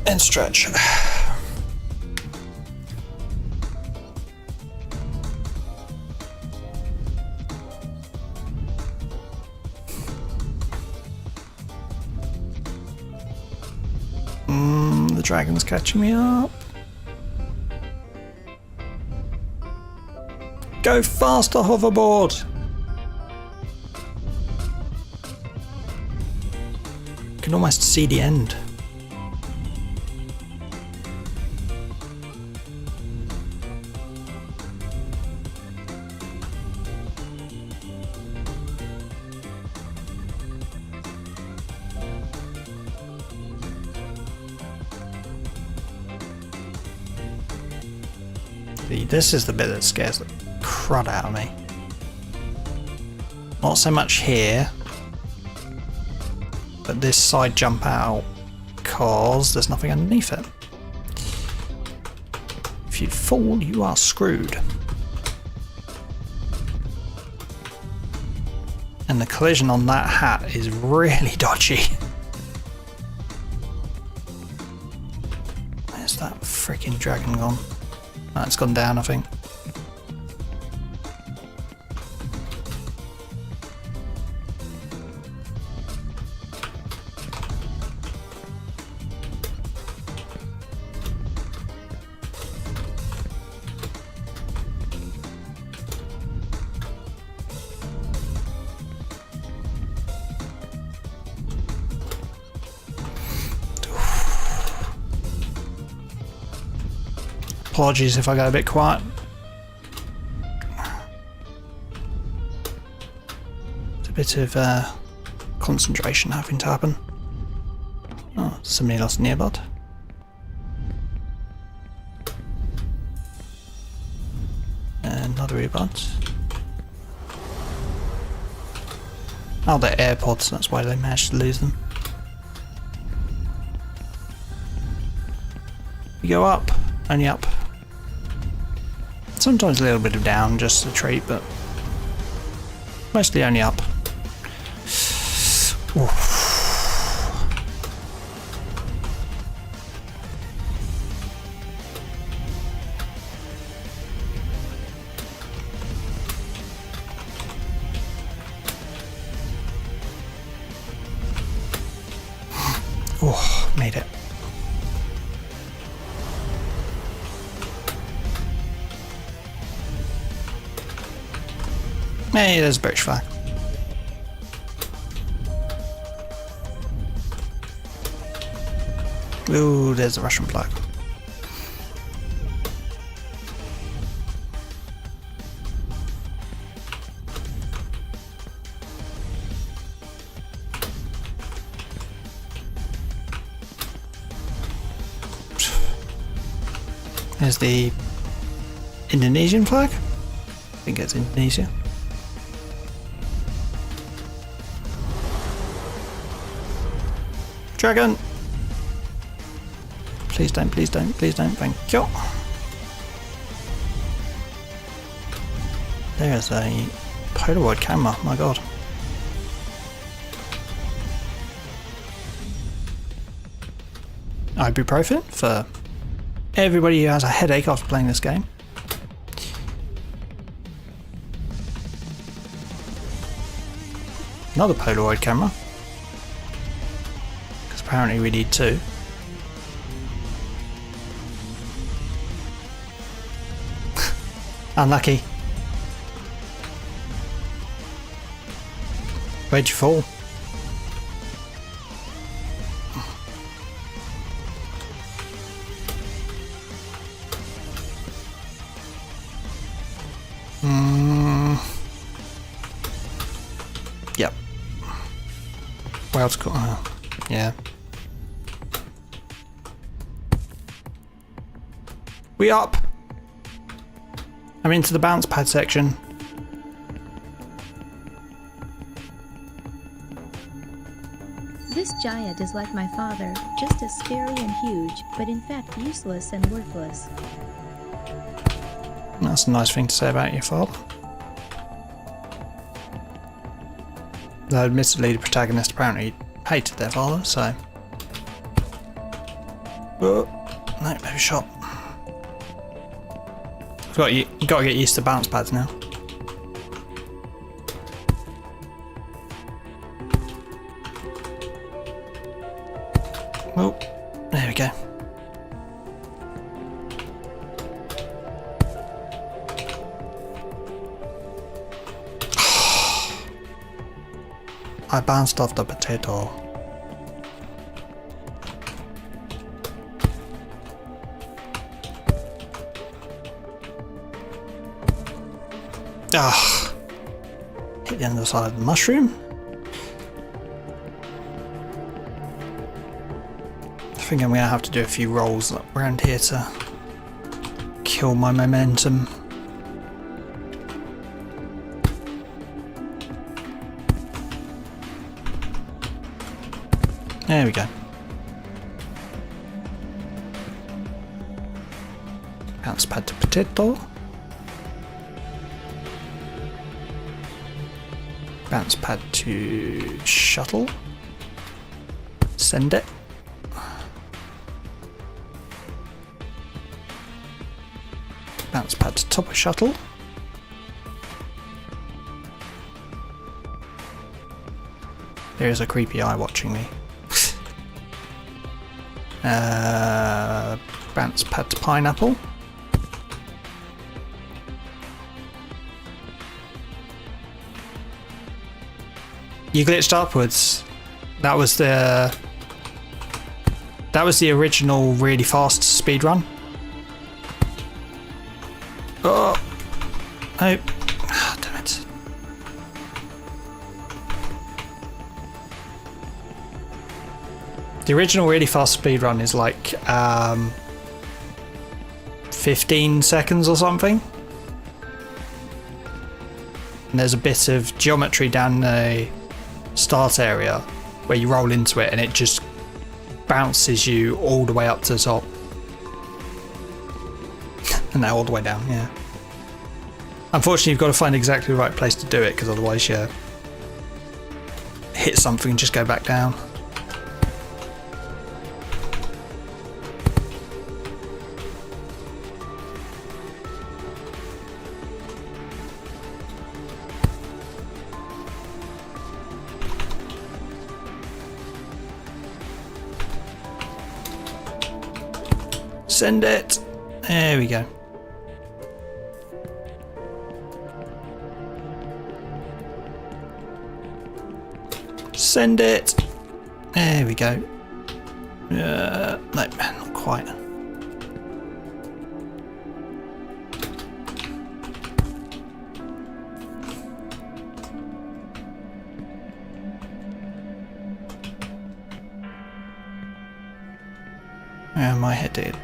And stretch. The dragon's catching me up. Go faster, hoverboard! You can almost see the end. This is the bit that scares the crud out of me. Not so much here, but this side jump out, because there's nothing underneath it. If you fall, you are screwed. And the collision on that hat is really dodgy. Where's that freaking dragon gone? Oh, it's gone down, I think. Apologies if I go a bit quiet. It's a bit of concentration having to happen. Oh, somebody lost an earbud. Another earbud. Oh, they're AirPods, that's why they managed to lose them. You go up, only up. Sometimes a little bit of down, just a treat, but mostly only up. Oof. Oh, made it. Hey, there's a British flag. Ooh, there's a Russian flag. There's the Indonesian flag. I think it's Indonesia. Dragon! Please don't, please don't, please don't, thank you. There's a Polaroid camera, my god. Ibuprofen for everybody who has a headache after playing this game. Another Polaroid camera. Because apparently we need two. Unlucky. Where'd you fall? Yep. Well, it's yeah. We up. I'm into the bounce pad section. This giant is like my father, just as scary and huge, but in fact useless and worthless. That's a nice thing to say about your father. Though admittedly the protagonist apparently hated their father, so... Oh, no, maybe shot. You gotta get used to bounce pads now. Oh, there we go. I bounced off the potato. Ah, hit the other side of the mushroom. I think I'm gonna have to do a few rolls around here to kill my momentum. There we go. Bounce pad to potato. Bounce pad to shuttle. Send it. Bounce pad to top of shuttle. There is a creepy eye watching me. Bounce pad to pineapple. You glitched upwards. That was the original really fast speed run. Oh! Oh! Ah, damn it. The original really fast speedrun is like 15 seconds or something. And there's a bit of geometry down the start area where you roll into it and it just bounces you all the way up to the top. And now all the way down, yeah. Unfortunately, you've got to find exactly the right place to do it, because otherwise you hit something and just go back down. Send it. There we go. Send it. There we go. No, not quite. Where am I headed?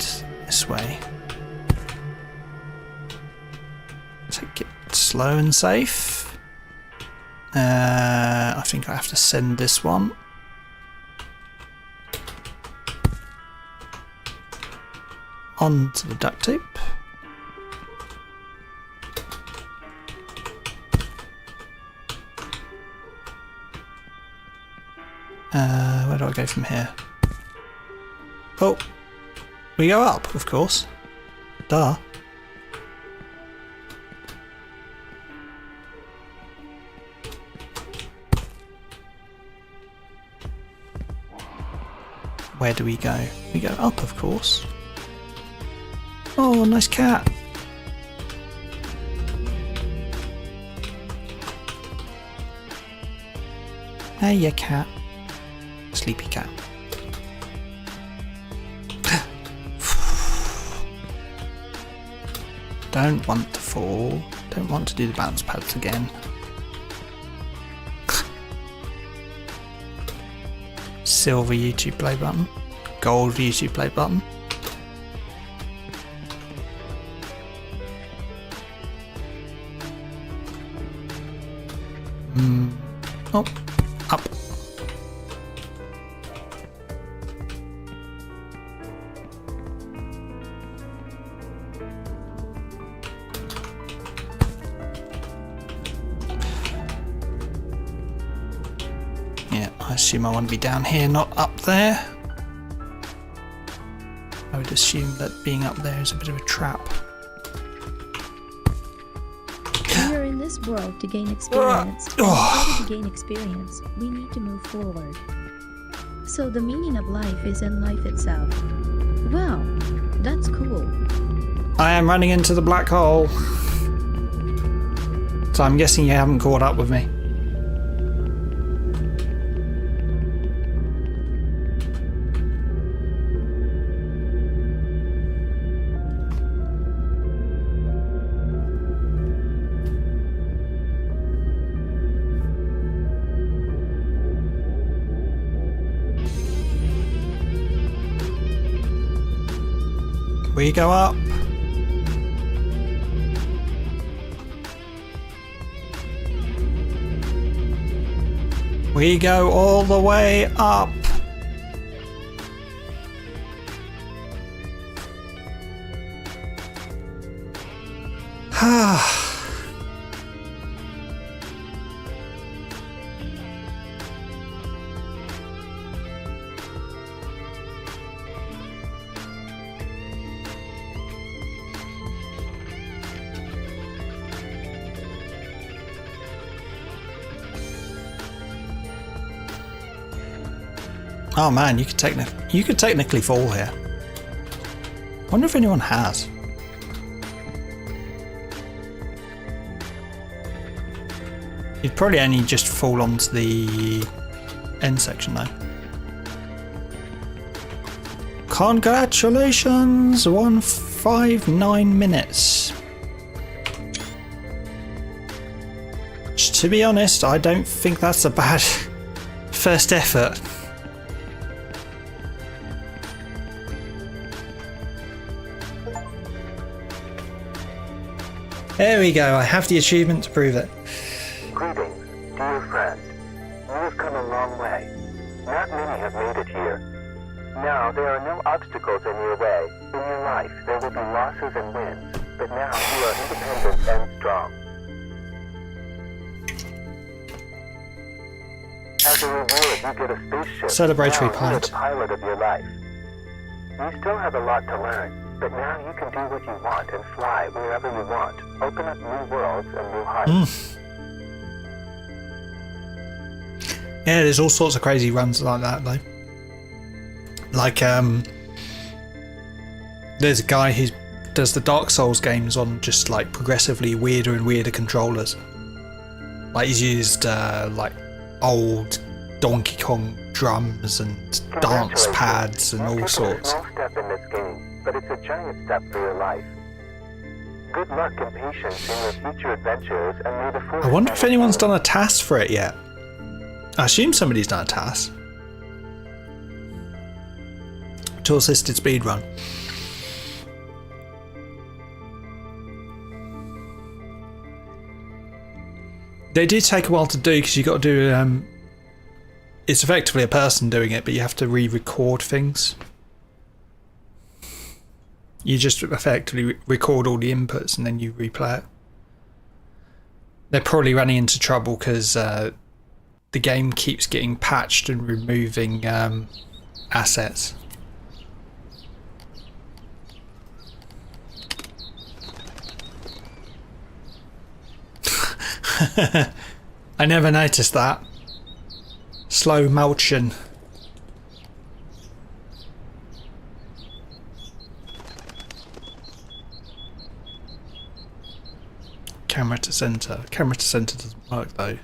This way. Take it slow and safe. I think I have to send this one. Onto the duct tape. Where do I go from here? Oh, we go up, of course. Duh. Where do we go? We go up, of course. Oh, nice cat. Hey, you cat. Sleepy cat. Don't want to fall. Don't want to do the bounce pads again. Silver YouTube play button. Gold YouTube play button. Oh, up. Yeah, I assume I want to be down here, not up there. I would assume that being up there is a bit of a trap. We are in this world to gain experience. And in order to gain experience, we need to move forward. So the meaning of life is in life itself. Wow, that's cool. I am running into the black hole. So I'm guessing you haven't caught up with me. We go up. We go all the way up. Oh man, you could technically fall here. Wonder if anyone has. You'd probably only just fall onto the end section though. Congratulations! 159 minutes. to be honest, I don't think that's a bad first effort. There we go, I have the achievement to prove it. Greetings, dear friend. You have come a long way. Not many have made it here. Now, there are no obstacles in your way. In your life, there will be losses and wins, but now you are independent and strong. As a reward, you get a spaceship. Celebratory Now you are pint. the pilot of your life. You still have a lot to learn, but now you can do what you want and fly wherever you want. Open up new worlds and new heights. Yeah, there's all sorts of crazy runs like that though. Like there's a guy who does the Dark Souls games on just like progressively weirder and weirder controllers. Like he's used like old Donkey Kong drums and dance pads and all It's a sorts. small step in this game, but it's a giant step for your life. Good luck and patience in your future adventures, and may the force. I wonder if anyone's done a task for it yet. I assume somebody's done a task. Tool assisted speedrun. They do take a while to do because you got to do. It's effectively a person doing it, but you have to re-record things. You just effectively record all the inputs and then you replay it. They're probably running into trouble because the game keeps getting patched and removing assets. I never noticed that. Slow motion. Camera to center. Camera to center doesn't work though.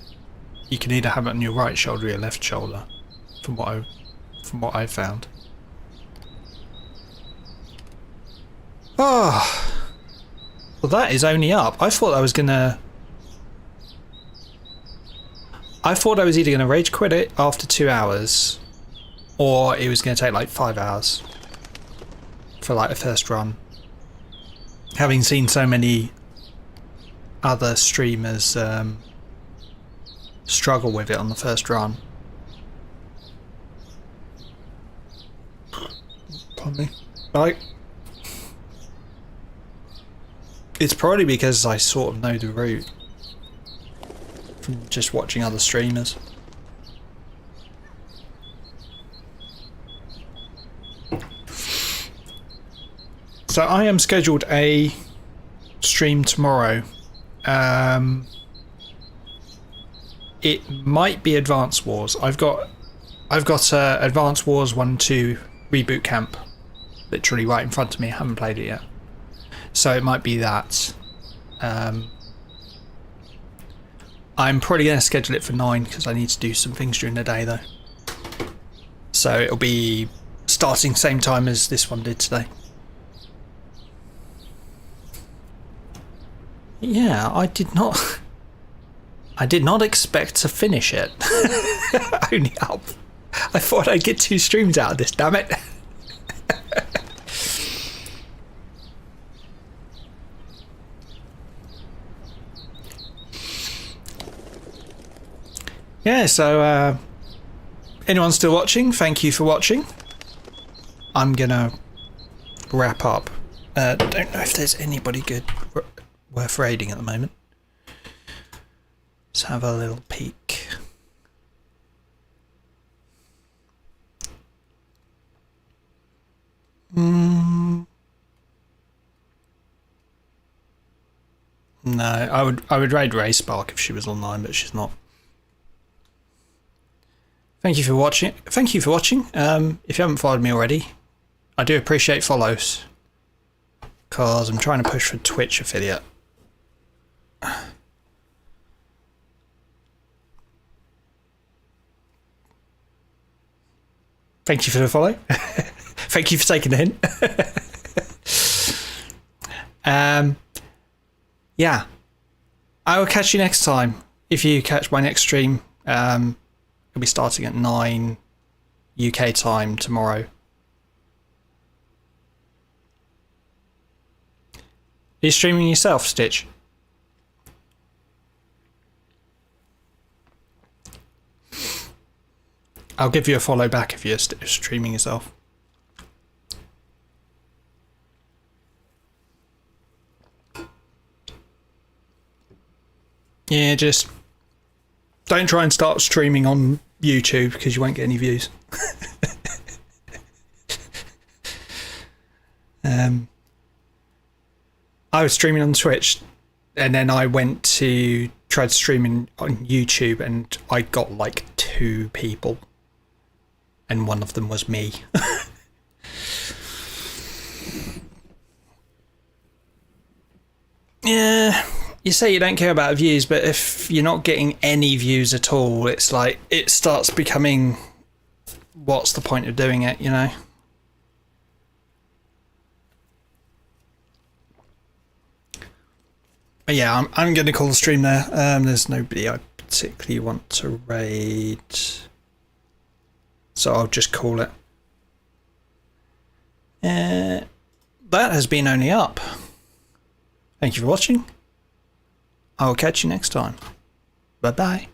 You can either have it on your right shoulder or your left shoulder, from what I found. Oh, well that is only up. I thought I was either gonna rage quit it after 2 hours, or it was gonna take like 5 hours for like a first run. Having seen so many other streamers struggle with it on the first run. Pardon me. Right. It's probably because I sort of know the route from just watching other streamers. So I am scheduled a stream tomorrow. It might be Advance Wars. I've got Advance Wars 1-2 Reboot Camp literally right in front of me. I haven't played it yet, so it might be that. I'm probably going to schedule it for 9 because I need to do some things during the day though. So it'll be starting same time as this one did today. Yeah, I did not expect to finish it. Only up. I thought I'd get 2 streams out of this, damn it. Yeah, so anyone still watching, thank you for watching. I'm gonna wrap up. Don't know if there's anybody good worth raiding at the moment. Let's have a little peek. No, I would raid Ray Spark if she was online, but she's not. Thank you for watching. If you haven't followed me already, I do appreciate follows, because I'm trying to push for Twitch affiliate. Thank you for the follow. Thank you for taking the hint. Yeah, I will catch you next time. if you catch my next stream, it'll be starting at 9 UK time tomorrow. Are you streaming yourself, Stitch? I'll give you a follow back if you're streaming yourself. Yeah, just don't try and start streaming on YouTube because you won't get any views. I was streaming on Twitch and then I went to try streaming on YouTube and I got like 2 people and one of them was me. Yeah, you say you don't care about views, but if you're not getting any views at all, it's like it starts becoming, what's the point of doing it, you know? But yeah, I'm going to call the stream there. There's nobody I particularly want to raid, so I'll just call it. That has been Only Up. Thank you for watching. I will catch you next time. Bye bye.